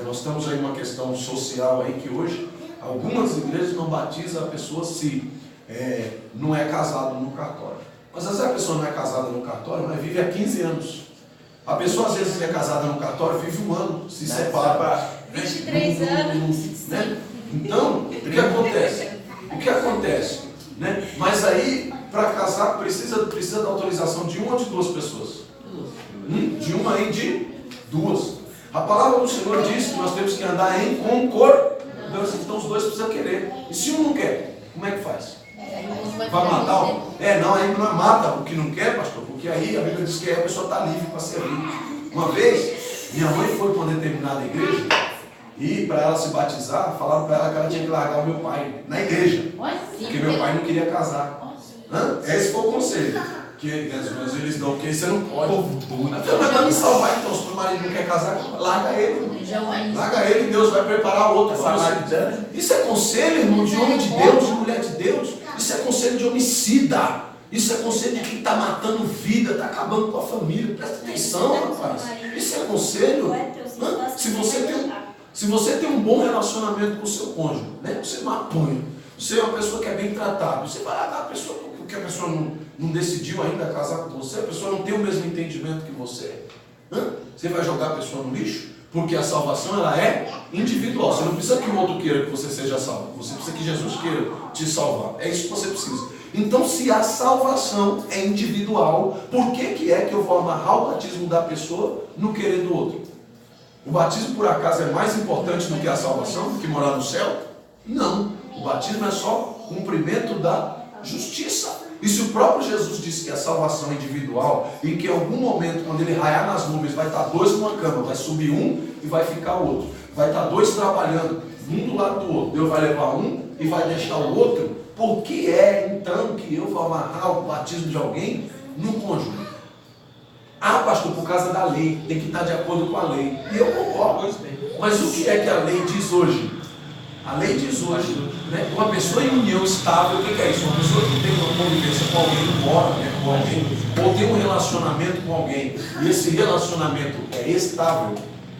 Speaker 1: Nós temos aí uma questão social aí que hoje algumas igrejas não batizam a pessoa se não é casado no cartório. Mas às vezes a pessoa não é casada no cartório, mas vive há 15 anos. A pessoa às vezes é casada no cartório, vive um ano, se separa.
Speaker 5: 23 anos.
Speaker 1: Né? Então, o que acontece? Né? Mas aí, para casar, precisa da autorização de uma ou de duas pessoas? De uma e de duas. A palavra do Senhor diz que nós temos que andar em concordância. Então os dois precisam querer. E se um não quer, como é que faz? Vai matar? Não, aí não mata o que não quer, pastor, porque aí a Bíblia diz que aí a pessoa está livre para servir. Uma vez, minha mãe foi para uma determinada igreja e para ela se batizar, falaram para ela que ela tinha que largar o meu pai na igreja, porque meu pai não queria casar. Esse foi o conselho que eles dão, porque você não pode. Mas para me salvar, então, se o marido não quer casar, larga ele. Larga ele, Deus vai preparar outro. Isso é conselho, irmão, de homem de Deus, de mulher de Deus. Isso é conselho de homicida. Isso é conselho de quem está matando vida, está acabando com a família. Presta atenção, rapaz. Isso é conselho. Se você tem um bom relacionamento com o seu cônjuge, né? Você não apanha. Você é uma pessoa que é bem tratada. Você vai largar a pessoa porque a pessoa não decidiu ainda casar com você. A pessoa não tem o mesmo entendimento que você. Você vai jogar a pessoa no lixo? Porque a salvação ela é individual. Você não precisa que o outro queira que você seja salvo. Você precisa que Jesus queira te salvar. É isso que você precisa. Então, se a salvação é individual, por que é que eu vou amarrar o batismo da pessoa no querer do outro? O batismo, por acaso, é mais importante do que a salvação, do que morar no céu? Não. O batismo é só cumprimento da justiça. E se o próprio Jesus disse que a salvação é individual e que em algum momento, quando ele raiar nas nuvens, vai estar dois numa cama, vai subir um e vai ficar o outro. Vai estar dois trabalhando, um do lado do outro. Deus vai levar um e vai deixar o outro. Por que é, então, que eu vou amarrar o batismo de alguém no cônjuge? Pastor, por causa da lei, tem que estar de acordo com a lei. E eu concordo. Mas o que é que a lei diz hoje? A lei diz hoje, né? Uma pessoa em união estável, o que é isso? Uma pessoa que tem uma convivência com alguém, mora com alguém, ou tem um relacionamento com alguém, e esse relacionamento é estável.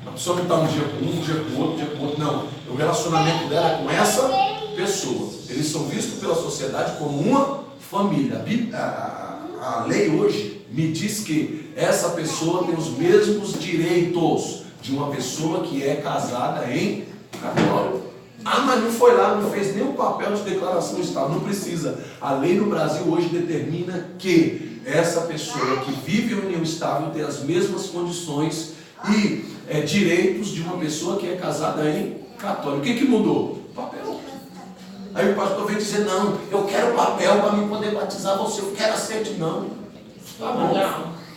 Speaker 1: A pessoa não está um dia com um dia com outro, um dia com outro. Não. O relacionamento dela é com essa pessoa. Eles são vistos pela sociedade como uma família. A lei hoje me diz que essa pessoa tem os mesmos direitos de uma pessoa que é casada em cartório. Ah, mas não foi lá, não fez nenhum papel de declaração estável. Não precisa. A lei no Brasil hoje determina que essa pessoa que vive em união estável tem as mesmas condições e direitos de uma pessoa que é casada em cartório. O que mudou? Papel. Aí o pastor vem dizer, não, eu quero papel para me poder batizar você, eu quero a certidão. Tá bom.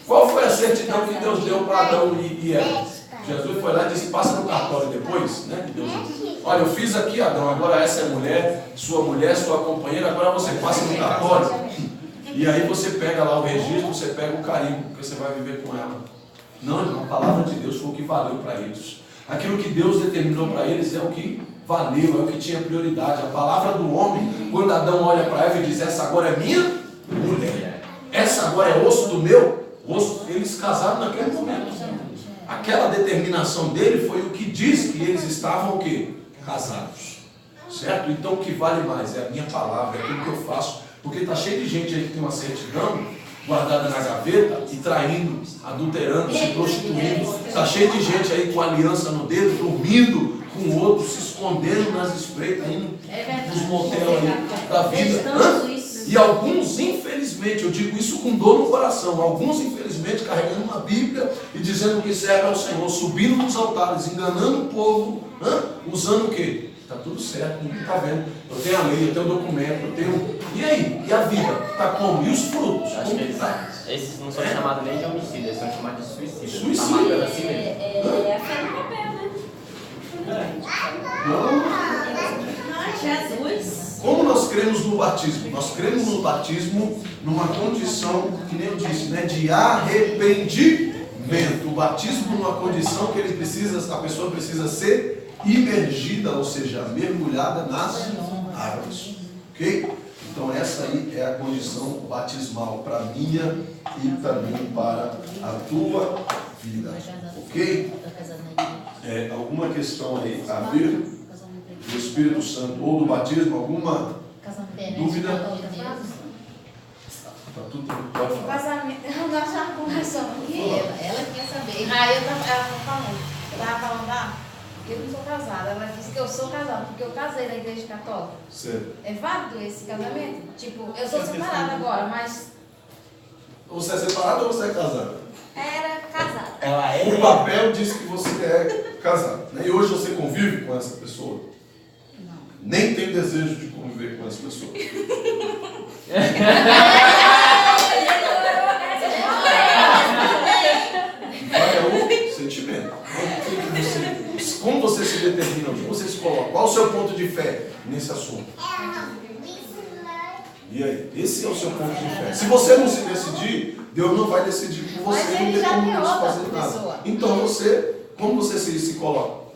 Speaker 1: Qual foi a certidão que Deus deu para Adão e Eva? Jesus foi lá e disse, passa no cartório depois, né? Deus disse, olha, eu fiz aqui, Adão, agora essa é mulher, sua companheira, agora você passa no cartório. E aí você pega lá o registro, você pega o carimbo, porque você vai viver com ela. Não, irmão, a palavra de Deus foi o que valeu para eles. Aquilo que Deus determinou para eles é o que valeu, é o que tinha prioridade. A palavra do homem, quando Adão olha para Eva e diz, essa agora é minha mulher, essa agora é osso do meu osso, eles casaram naquele momento. Aquela determinação dele foi o que diz que eles estavam o quê? Casados. Certo? Então o que vale mais é a minha palavra, é aquilo que eu faço. Porque está cheio de gente aí que tem uma certidão guardada na gaveta e traindo, adulterando, se prostituindo. Está cheio de gente aí com aliança no dedo, dormindo com outros, se escondendo nas espreitas, indo nos motéis aí da vida. E alguns, infelizmente, eu digo isso com dor no coração, alguns, infelizmente, carregando uma Bíblia e dizendo que serve ao Senhor, subindo nos altares, enganando o povo, usando o quê? Está tudo certo, ninguém está vendo. Eu tenho a lei, eu tenho o documento, eu tenho... E aí? E a vida? Está como? E os frutos?
Speaker 7: Acho que esses não são chamados nem de homicídio, eles são chamados de suicídio.
Speaker 1: Suicídio.
Speaker 7: Tá matando assim mesmo.
Speaker 10: É a fé no papel, né?
Speaker 1: Não.
Speaker 10: Jesus.
Speaker 1: Como nós cremos no batismo? Nós cremos no batismo numa condição, que nem eu disse, né, de arrependimento. O batismo numa condição que a pessoa precisa ser imergida, ou seja, mergulhada nas águas. Ok? Então essa aí é a condição batismal para a minha e também para a tua vida. Ok? Alguma questão aí a ver do Espírito Santo ou do batismo? Alguma dúvida? Tá tudo pode
Speaker 9: O
Speaker 1: falar.
Speaker 9: casamento, nós já conversamos aqui.
Speaker 2: Ela quer saber.
Speaker 9: Aí ela tava falando, eu não sou casada. Ela disse que eu sou casada, porque eu casei na igreja católica.
Speaker 1: Certo.
Speaker 9: É válido esse casamento? Tipo, eu sou separada agora, mas
Speaker 1: Você é separado ou você é casado?
Speaker 9: era casada.
Speaker 3: Ela é.
Speaker 1: O papel diz que você é casado, né? E hoje você convive com essa pessoa?
Speaker 2: Não.
Speaker 1: Nem tem desejo de conviver com essa pessoa. Olha o sentimento. Como você se determina? Como você se coloca? Qual o seu ponto de fé nesse assunto? E aí? Esse é o seu ponto de fé. Se você não se decidir, Deus não vai decidir por você.
Speaker 9: Mas
Speaker 1: não
Speaker 9: ele
Speaker 1: tem
Speaker 9: já
Speaker 1: como
Speaker 9: tem
Speaker 1: Deus
Speaker 9: outra
Speaker 1: fazer nada.
Speaker 9: pessoa.
Speaker 1: Então como você se coloca?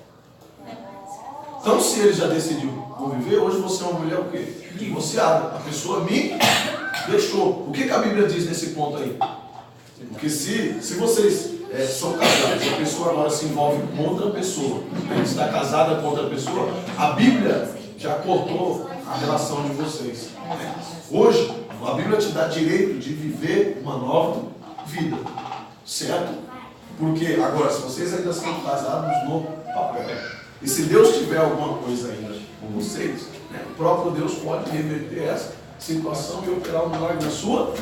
Speaker 1: Então se ele já decidiu conviver, hoje você é uma mulher o quê? Divorciada. A pessoa me deixou. O que a Bíblia diz nesse ponto aí? Porque se vocês são casados, a pessoa agora se envolve com outra pessoa, está casada com outra pessoa, a Bíblia já cortou a relação de vocês. Hoje, a Bíblia te dá direito de viver uma nova vida, certo? Porque agora, se vocês ainda estão casados no papel, e se Deus tiver alguma coisa ainda com vocês, né, o próprio Deus pode reverter essa situação e operar um milagre na sua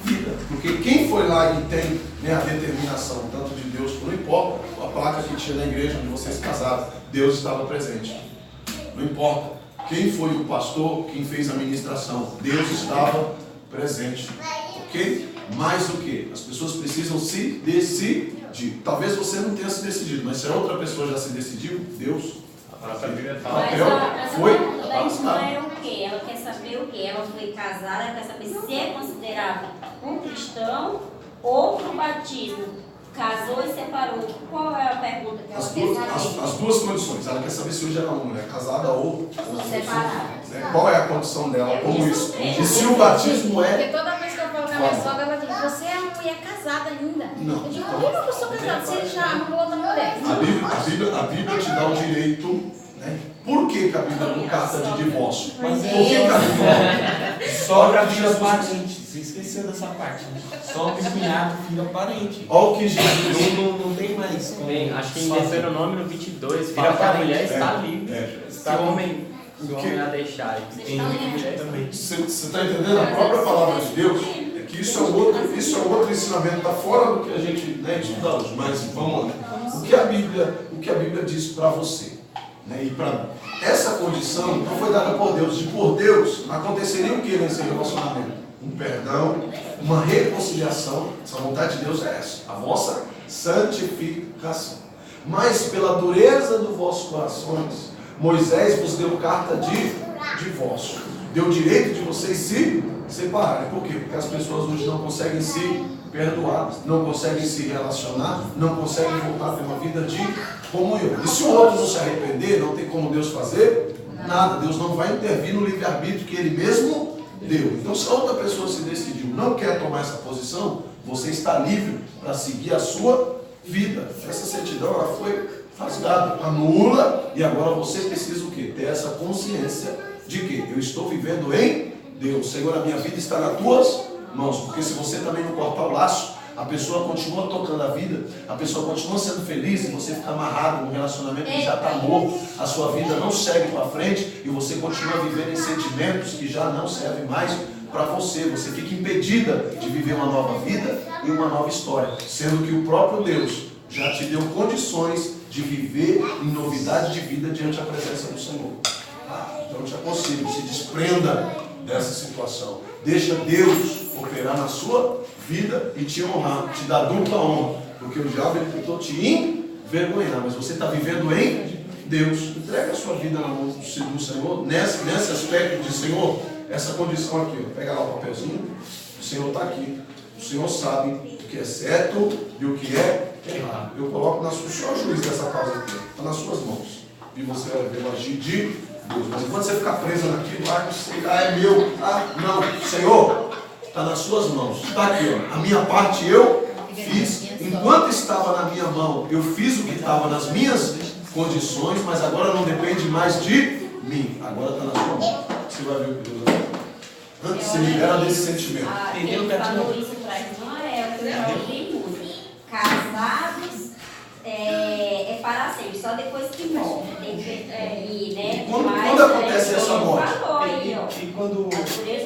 Speaker 1: vida. Porque quem foi lá e tem, né, a determinação tanto de Deus, não importa a placa que tinha na igreja onde vocês casaram, Deus estava presente. Não importa quem foi o pastor, quem fez a ministração, Deus estava presente. Ok? Mais do que? As pessoas precisam se decidir. Talvez você não tenha se decidido, mas se a outra pessoa já se decidiu, Deus.
Speaker 7: A Bíblia
Speaker 10: Mas
Speaker 7: fala.
Speaker 10: essa
Speaker 1: Foi
Speaker 10: pergunta da irmã
Speaker 1: passado.
Speaker 10: é o quê? Ela quer saber o quê? Ela foi casada, ela quer saber se é considerado um cristão ou pro batismo. Casou e separou. Qual é a pergunta que ela quer saber?
Speaker 1: As duas condições. Ela quer saber se hoje ela é uma mulher casada ou
Speaker 10: Separada.
Speaker 1: né? Qual é a condição dela? Como isso? E se o batismo
Speaker 9: Porque
Speaker 1: é.
Speaker 9: toda vez que eu falo com a minha sogra, ela diz, você é uma mulher casada ainda.
Speaker 1: Não.
Speaker 9: Eu digo, como eu sou casada? Se ele já arrumou outra mulher.
Speaker 1: A Bíblia te dá o direito, né? Por que a Bíblia não carta de divórcio?
Speaker 3: Mas
Speaker 1: Por que a Bíblia
Speaker 3: Só para vir as parentes, você esqueceu. esqueceu dessa parte. Sogra, cunhado, filho, parente.
Speaker 1: Olha o que Jesus.
Speaker 3: Não tem mais.
Speaker 7: Tem, acho que em Deuteronômio 22,
Speaker 3: Vira
Speaker 7: fala que a
Speaker 3: parente.
Speaker 7: mulher está livre. Se o homem a deixar.
Speaker 3: Tem mulher também.
Speaker 1: Você está entendendo? A própria palavra de Deus é que isso é um outro ensinamento, está fora do que a gente estuda hoje, mas vamos lá. O que a Bíblia diz para você, né, e para mim? Essa condição não foi dada por Deus, e por Deus aconteceria o que nesse relacionamento? Um perdão, uma reconciliação. Essa vontade de Deus é essa, a vossa santificação. Mas pela dureza dos vossos corações, Moisés vos deu carta de divórcio. Deu o direito de vocês se separarem. Por quê? Porque as pessoas hoje não conseguem se perdoar, não conseguem se relacionar, não conseguem voltar a ter uma vida de comunhão. E se o outro não se arrepender, não tem como Deus fazer nada. Deus não vai intervir no livre-arbítrio que Ele mesmo deu. Então, se a outra pessoa se decidiu, não quer tomar essa posição, você está livre para seguir a sua vida. Essa certidão ela foi rasgada, anula, e agora você precisa o quê? Ter essa consciência de que eu estou vivendo em Deus. Senhor, a minha vida está nas tuas mãos, porque se você também não cortar o laço, a pessoa continua tocando a vida, a pessoa continua sendo feliz e você fica amarrado num relacionamento que já está morto, a sua vida não segue para frente e você continua vivendo em sentimentos que já não servem mais para você. Você fica impedida de viver uma nova vida e uma nova história, sendo que o próprio Deus já te deu condições de viver em novidade de vida diante da presença do Senhor. Então eu te aconselho, se desprenda dessa situação. Deixa Deus operar na sua vida e te honrar, te dar dupla honra, porque o diabo ele tentou te envergonhar, mas você está vivendo em Deus. Entrega a sua vida na mão do Senhor, nesse aspecto de Senhor, essa condição aqui, ó, pega lá o papelzinho, o Senhor está aqui, o Senhor sabe o que é certo e o que é errado. Eu coloco o senhor juiz dessa causa aqui, está nas suas mãos, e você vai ver o agir de Deus. Mas enquanto você ficar preso naquilo, é meu, não, Senhor, está nas suas mãos, está aqui, ó, a minha parte eu fiz, enquanto estava na minha mão, eu fiz o que estava nas minhas condições, mas agora não depende mais de mim, agora está na sua mão. Você vai ver o que Deus vai fazer. Antes se libera desse sentimento.
Speaker 10: Ele falou isso para a irmã, eu já ouvi muito. Casados é para sempre, só depois que morre.
Speaker 1: Quando acontece essa morte?
Speaker 3: E quando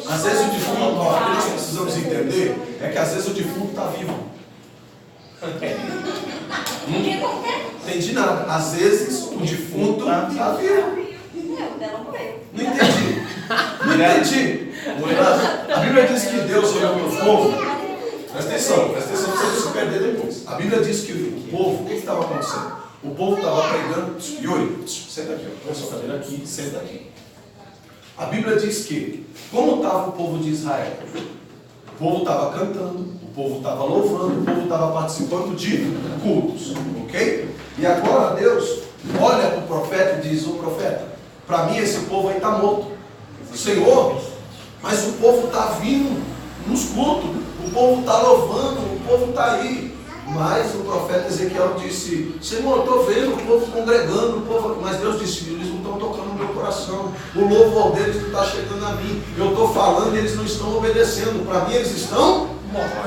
Speaker 1: às vezes o defunto, o que nós precisamos entender é que às vezes o defunto está vivo. Não entendi nada. Às vezes o defunto está vivo. Não entendi. Não entendi. A Bíblia diz que Deus olhou para o povo. Presta atenção para você não se perder depois. A Bíblia diz que o povo, o que estava acontecendo? O povo estava pregando. Yuri, senta aqui, ó. Põe sua cadeira aqui, senta aqui. A Bíblia diz que, como estava o povo de Israel? O povo estava cantando, o povo estava louvando, o povo estava participando de cultos, ok? E agora Deus olha para o profeta e diz: ô profeta, para mim esse povo aí está morto. Senhor, mas o povo está vindo nos cultos, o povo está louvando, o povo está aí. Mas o profeta Ezequiel disse: Senhor, eu estou vendo o povo congregando, o povo... mas Deus disse: eles não estão tocando no meu coração, o louvor deles não está chegando a mim, eu estou falando e eles não estão obedecendo, para mim eles estão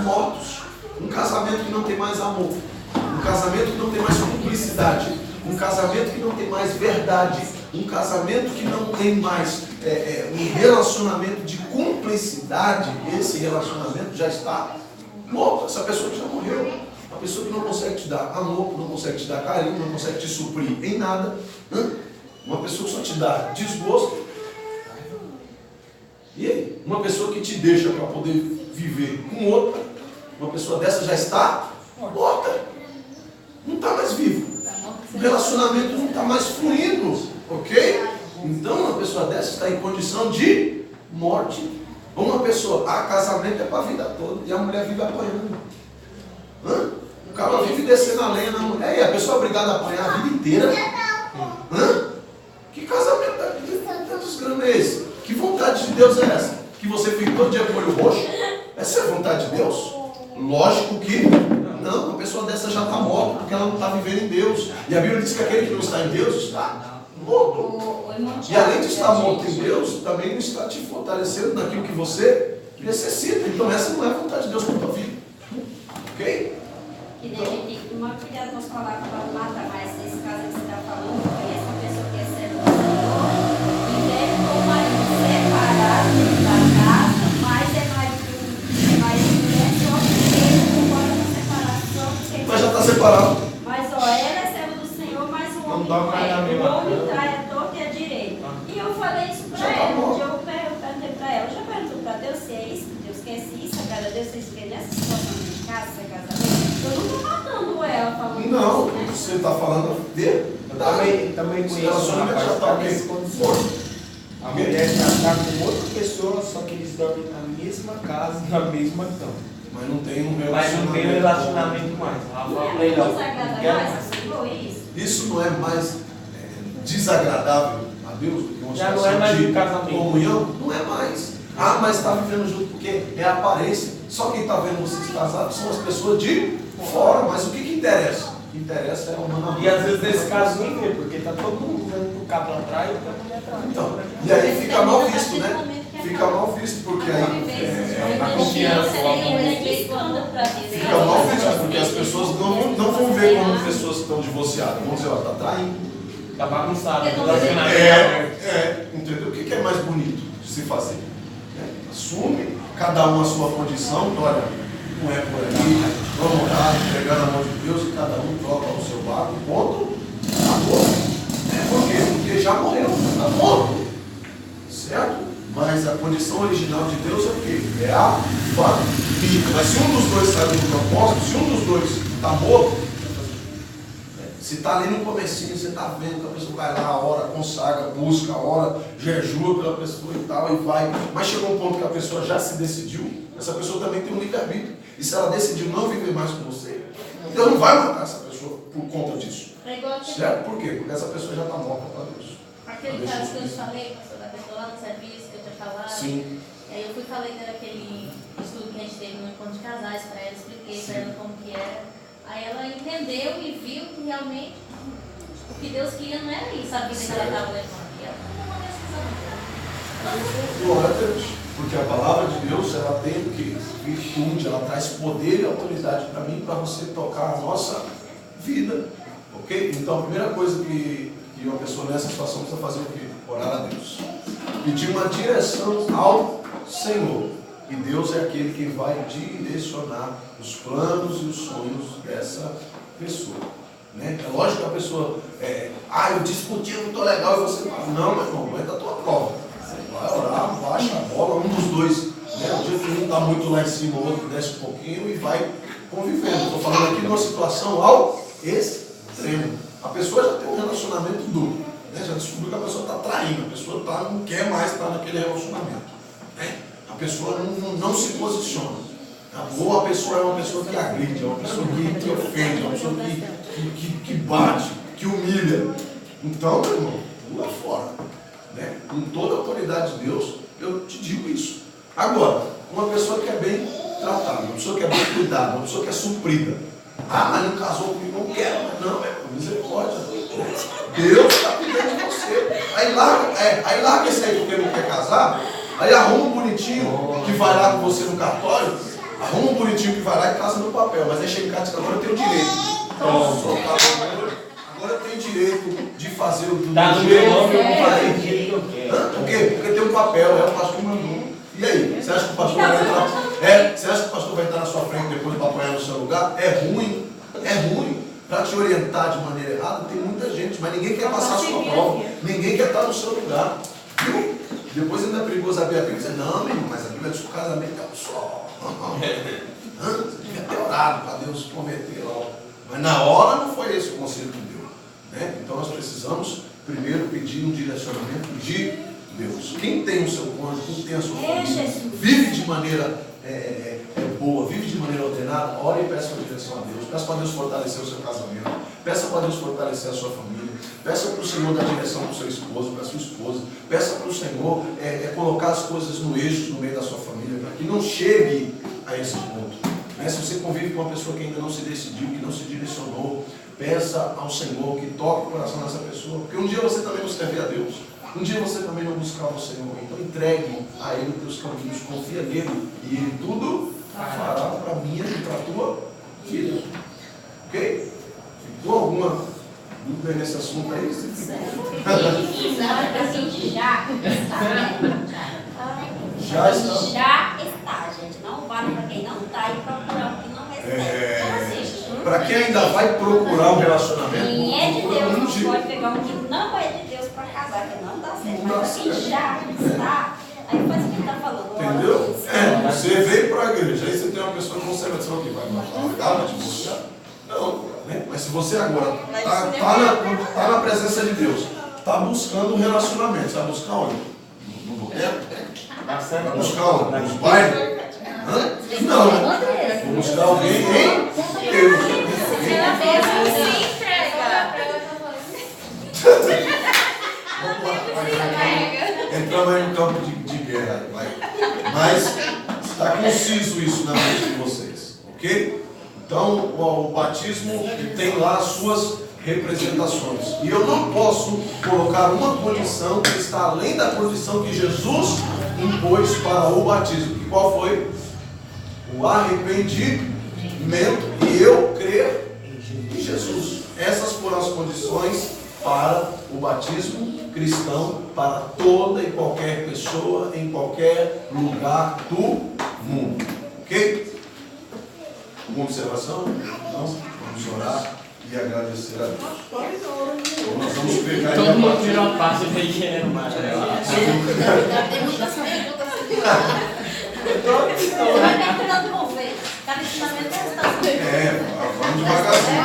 Speaker 1: mortos. Um casamento que não tem mais amor, um casamento que não tem mais cumplicidade, um casamento que não tem mais verdade, um casamento que não tem mais um relacionamento de cumplicidade, esse relacionamento já está morto. Essa pessoa já morreu. Uma pessoa que não consegue te dar amor, não consegue te dar carinho, não consegue te suprir em nada, uma pessoa que só te dá desgosto. E aí? Uma pessoa que te deixa para poder viver com outra, uma pessoa dessa já está morta, não está mais vivo, o relacionamento não está mais fluindo, ok? Então uma pessoa dessa está em condição de morte. Uma pessoa, casamento é para a vida toda, e a mulher vive apanhando. O cara vive descendo a lenha na mulher, e a pessoa é obrigada a apanhar a vida inteira. Que casamento da desgrama é esse? Que vontade de Deus é essa? Que você fique todo dia com o olho roxo? Essa é a vontade de Deus? Lógico que não, uma pessoa dessa já está morta, porque ela não está vivendo em Deus. E a Bíblia diz que aquele que não está em Deus está morto. E além de estar morto em Deus, também não está te fortalecendo naquilo que você Necessita. Então essa não é a vontade de Deus para a tua vida. Ok?
Speaker 10: Que deve ter uma cuidado com as palavras para não matar, mas nesse caso que você está falando, conhece uma pessoa que é serva do Senhor e deve com o marido separado dentro da casa, mas é mais mulher só porque ele concorda com a separação.
Speaker 1: Mas já está separado.
Speaker 10: Mas ó, ela é serva do Senhor, mas o homem
Speaker 3: dá mais na mesma
Speaker 10: o homem
Speaker 3: cama.
Speaker 10: trai a torta e a direita. E eu falei isso para
Speaker 1: Já tá
Speaker 10: ela,
Speaker 1: bom.
Speaker 10: um dia eu perguntei para ela, já perguntou para Deus se é isso que Deus quer, se isso é para Deus, se isso quer nessa situação de casa, se é casamento. Eu não estou matando ela falando
Speaker 1: Não,
Speaker 10: isso, né?
Speaker 1: você está falando de
Speaker 3: Também
Speaker 1: Esse
Speaker 3: conheço um
Speaker 1: relacionamento
Speaker 3: rapaz
Speaker 1: já
Speaker 3: que
Speaker 1: tá
Speaker 3: está
Speaker 1: bem.
Speaker 3: nessa condição. A mulher já está com outra pessoa, só que eles dormem na mesma casa, na mesma cama.
Speaker 1: Mas não tem um
Speaker 3: Mas não tem relacionamento mais. Rafa,
Speaker 10: Não
Speaker 3: falei,
Speaker 10: é
Speaker 3: não.
Speaker 10: desagradável mais, Senhor, isso?
Speaker 1: Isso não é mais desagradável a Deus do que uma
Speaker 3: Já não
Speaker 1: situação
Speaker 3: é mais
Speaker 1: de
Speaker 3: um casamento.
Speaker 1: comunhão? Não é mais. Ah, mas está vivendo junto porque é a aparência. Só quem está vendo vocês casados são as pessoas de fora. Mas o que interessa? O que interessa é o humanamente.
Speaker 3: E às vezes nesse caso nem vê, porque tá todo mundo vendo que o cabo atrás e a mulher atrás.
Speaker 1: Então, e aí fica mal visto, né? Fica mal visto, porque aí
Speaker 3: a confiança, o
Speaker 10: amor.
Speaker 1: fica mal visto, porque as pessoas não vão ver como pessoas que estão divorciadas. Vão dizer, ó, tá traindo.
Speaker 3: Tá bagunçado.
Speaker 10: Porque não
Speaker 3: relacionamento.
Speaker 1: Entendeu? O que é mais bonito de se fazer? Assume cada um a sua condição, olha, não é por aí, vamos orar, entregar na mão de Deus e cada um toca o seu barco, ponto, acabou. Por quê? Porque já morreu, está morto. Certo? Mas a condição original de Deus é o quê? É a família. Mas se um dos dois saiu do propósito, se um dos dois está morto, se está ali no comecinho, você está vendo que a pessoa vai lá, ora, consagra, busca, ora, jejua pela pessoa e tal, e vai. Mas chegou um ponto que a pessoa já se decidiu, essa pessoa também tem um livre-arbítrio. E se ela decidiu não viver mais com você, Deus não vai matar essa pessoa por conta disso.
Speaker 5: É igual aquele,
Speaker 1: Certo? Por quê? Porque essa pessoa já está morta para Deus.
Speaker 5: aquele caso que eu te falei, pastor, da pessoa lá no serviço que eu tinha falado.
Speaker 1: Sim.
Speaker 5: E aí eu falei daquele estudo que a gente teve no encontro de casais para ela, expliquei para ela como que era. Aí ela entendeu e viu que realmente o que Deus queria não era isso, a vida que ela estava levando. E ela não é decisão.
Speaker 1: Glória a Deus. Porque a palavra de Deus, ela tem o quê? Virtude, ela traz poder e autoridade para mim, para você tocar a nossa vida. Ok? Então a primeira coisa que uma pessoa nessa situação precisa fazer é o quê? Orar a Deus. Pedir uma direção ao Senhor. E Deus é aquele que vai direcionar os planos e os sonhos dessa pessoa. Né? É lógico que a pessoa, eu discuti, não estou legal, e você fala, não, meu irmão, aguenta a tua prova. Você vai orar, baixa a bola, um dos dois, né? O dia que um está muito lá em cima, o outro desce um pouquinho e vai convivendo. Estou falando aqui de uma situação ao extremo. A pessoa já tem um relacionamento duro, né? Já descobriu que a pessoa está traindo, a pessoa não quer mais estar naquele relacionamento. Né? A pessoa não se posiciona. Ou a pessoa é uma pessoa que agride, é uma pessoa que ofende, é uma pessoa que bate, que humilha. Então, meu irmão, pula fora. Né? Com toda a autoridade de Deus, eu te digo isso. Agora, uma pessoa que é bem tratada, uma pessoa que é bem cuidada, uma pessoa que é suprida. Ah, mas não casou comigo, não quero. Mas não, meu irmão, misericórdia. Deus está cuidando de você. Aí larga esse aí porque não quer casar. Aí arruma um bonitinho que vai lá com você no cartório, arruma um bonitinho que vai lá e casa no papel, mas aí chega em casa e diz, agora eu tenho direito. Agora eu tenho direito de fazer o do
Speaker 3: Tá no meu nome, eu vou fazer o jeito que eu quero.
Speaker 1: Por quê? Porque tem um papel, é o pastor mandou. E aí? Você acha que o pastor vai entrar? Você acha que o pastor vai entrar na sua frente depois para apoiar no seu lugar? É ruim. É ruim. Para te orientar de maneira errada, tem muita gente, mas ninguém quer passar a sua prova. Ninguém quer estar no seu lugar. Viu? Depois ainda é perigoso abrir a Bíblia e dizer, não, meu irmão, mas a Bíblia diz que o casamento é um só. Você devia ter orado para Deus prometer logo. Mas na hora não foi esse o conselho que deu. Né? Então nós precisamos primeiro pedir um direcionamento de Deus. Quem tem o seu cônjuge, quem tem a sua família, vive de maneira boa, vive de maneira ordenada, ore e peça a direção a Deus. Peça para Deus fortalecer o seu casamento. Peça para Deus fortalecer a sua família. Peça para o Senhor dar direção para o seu esposo, para a sua esposa. Peça para o Senhor colocar as coisas no eixo no meio da sua família, para que não chegue a esse ponto. Né? Se você convive com uma pessoa que ainda não se decidiu, que não se direcionou, peça ao Senhor que toque o coração dessa pessoa. Porque um dia você também não serve a Deus. Um dia você também não buscava o Senhor. Então entregue a Ele os teus caminhos, confia nele, e Ele tudo fará para minha e para a tua vida. Ok? Ficou alguma dúvida nesse assunto aí? Se ficou. Já está.
Speaker 10: Já está, gente. Não vale para quem não está e procurar o que não recebe. Então, assim,
Speaker 1: Para quem ainda vai procurar um relacionamento,
Speaker 10: quem é de
Speaker 1: procura
Speaker 10: Deus
Speaker 1: um
Speaker 10: não
Speaker 1: jeito.
Speaker 10: pode pegar um que não é de Deus para casar, que não dá certo.
Speaker 1: Não dá
Speaker 10: Mas quem
Speaker 1: certo.
Speaker 10: já está, aí faz o que ele está falando.
Speaker 1: Entendeu? Você veio para a igreja, aí você tem uma pessoa conservação que vai largar, vai te buscar. Não, né? Mas se você agora está na presença de Deus, está buscando um relacionamento, você vai buscar onde? No boteco? Vai buscar onde? Nos bairros? Não, né? Vou buscar alguém em Deus. Vamos lá. Entramos aí no campo de guerra. Vai. Mas está conciso isso na mente de vocês, ok? Então, o batismo ele tem lá as suas representações. E eu não posso colocar uma condição que está além da condição que Jesus impôs para o batismo. E qual foi? O arrependimento e eu crer em Jesus. Essas foram as condições para o batismo cristão para toda e qualquer pessoa em qualquer lugar do mundo. Ok? Alguma observação? Não? Vamos orar e agradecer a Deus. Nós vamos pegar
Speaker 7: Todo mundo virou a parte do engenheiro material.
Speaker 2: Tem muitas perguntas.
Speaker 10: Vai calculando com vez. Cada ensinamento é esta.
Speaker 1: Vamos devagarzinho.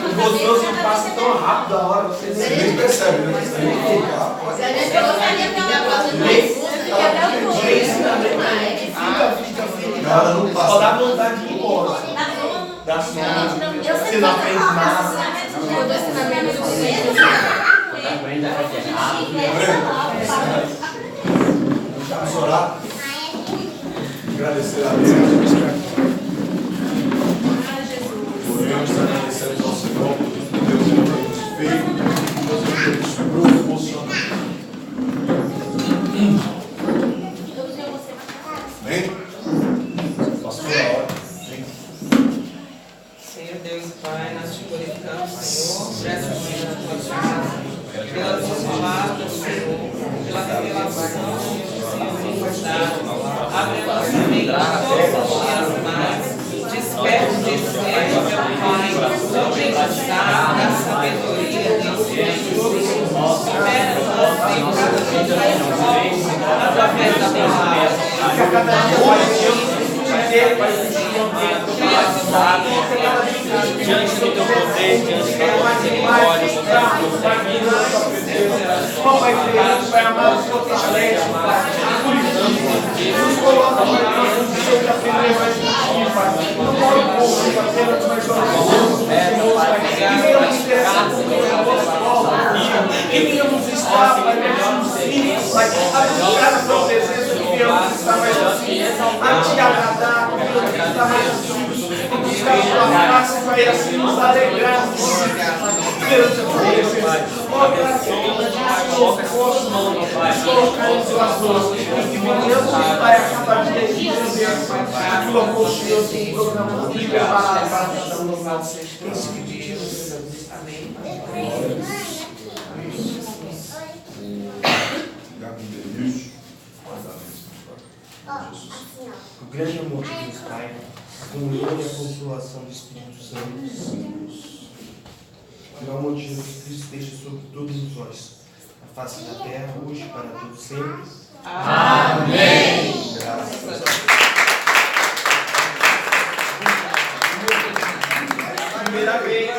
Speaker 3: O gostoso passa tão rápido a hora, você
Speaker 1: nem percebe, né? Você tem que ficar. Cara, não passa.
Speaker 3: Só dá vontade de ir embora. Dá sono. Você não aprende nada.
Speaker 1: Vamos orar. Agradecer a Deus. Podemos agradecer ao Senhor por Deus nos feito, Deus nos proporcionou. Amém? Pastor, a hora.
Speaker 11: Senhor Deus e Pai, nós te glorificamos, Senhor, por essa vida da tua casa, pela tua palavra, Senhor, pela revelação, Senhor, que nos dá. Abre nossa mente todos os dias mais. Desperte desse Senhor, meu Pai, o aprendizado da sabedoria, Deus, espera nós em cada dia mais forte, através da palavra.
Speaker 3: Que a cada dia mais Deus vai se diante do teu poder, diante da tua misericórdia, Ó Pai querido, Pai amado, o Senhor fortalece, nos coloca, Pai amado, no Senhor que aprender mais de ti, Pai. Não mora um pouco, apenas mais oração, Senhor, Pai. Que venhamos ter essa comunhão a tua escola, que venhamos estar, Pai, nos filhos, Pai, a buscar a tua presença, que venhamos estar mais assim, a te agradar, que venhamos estar mais assim, a buscar a tua graça, Pai, assim nos alegrar, perante a tua presença. Ó, graças a Deus, coloca as mãos, Pai, colocar em suas mãos, e que venhamos, Pai, a cada dia de Deus, Pai, colocou o Senhor em programa preparado para cada um de nós. Isso que pedimos, amém. O grande amor de Deus Pai, a comunhão e a consolação do Espírito Santo, que o amor de Jesus Cristo esteja sobre todos nós, a face da terra, hoje e para todos sempre. Amém. Graças a Deus. Primeira vez.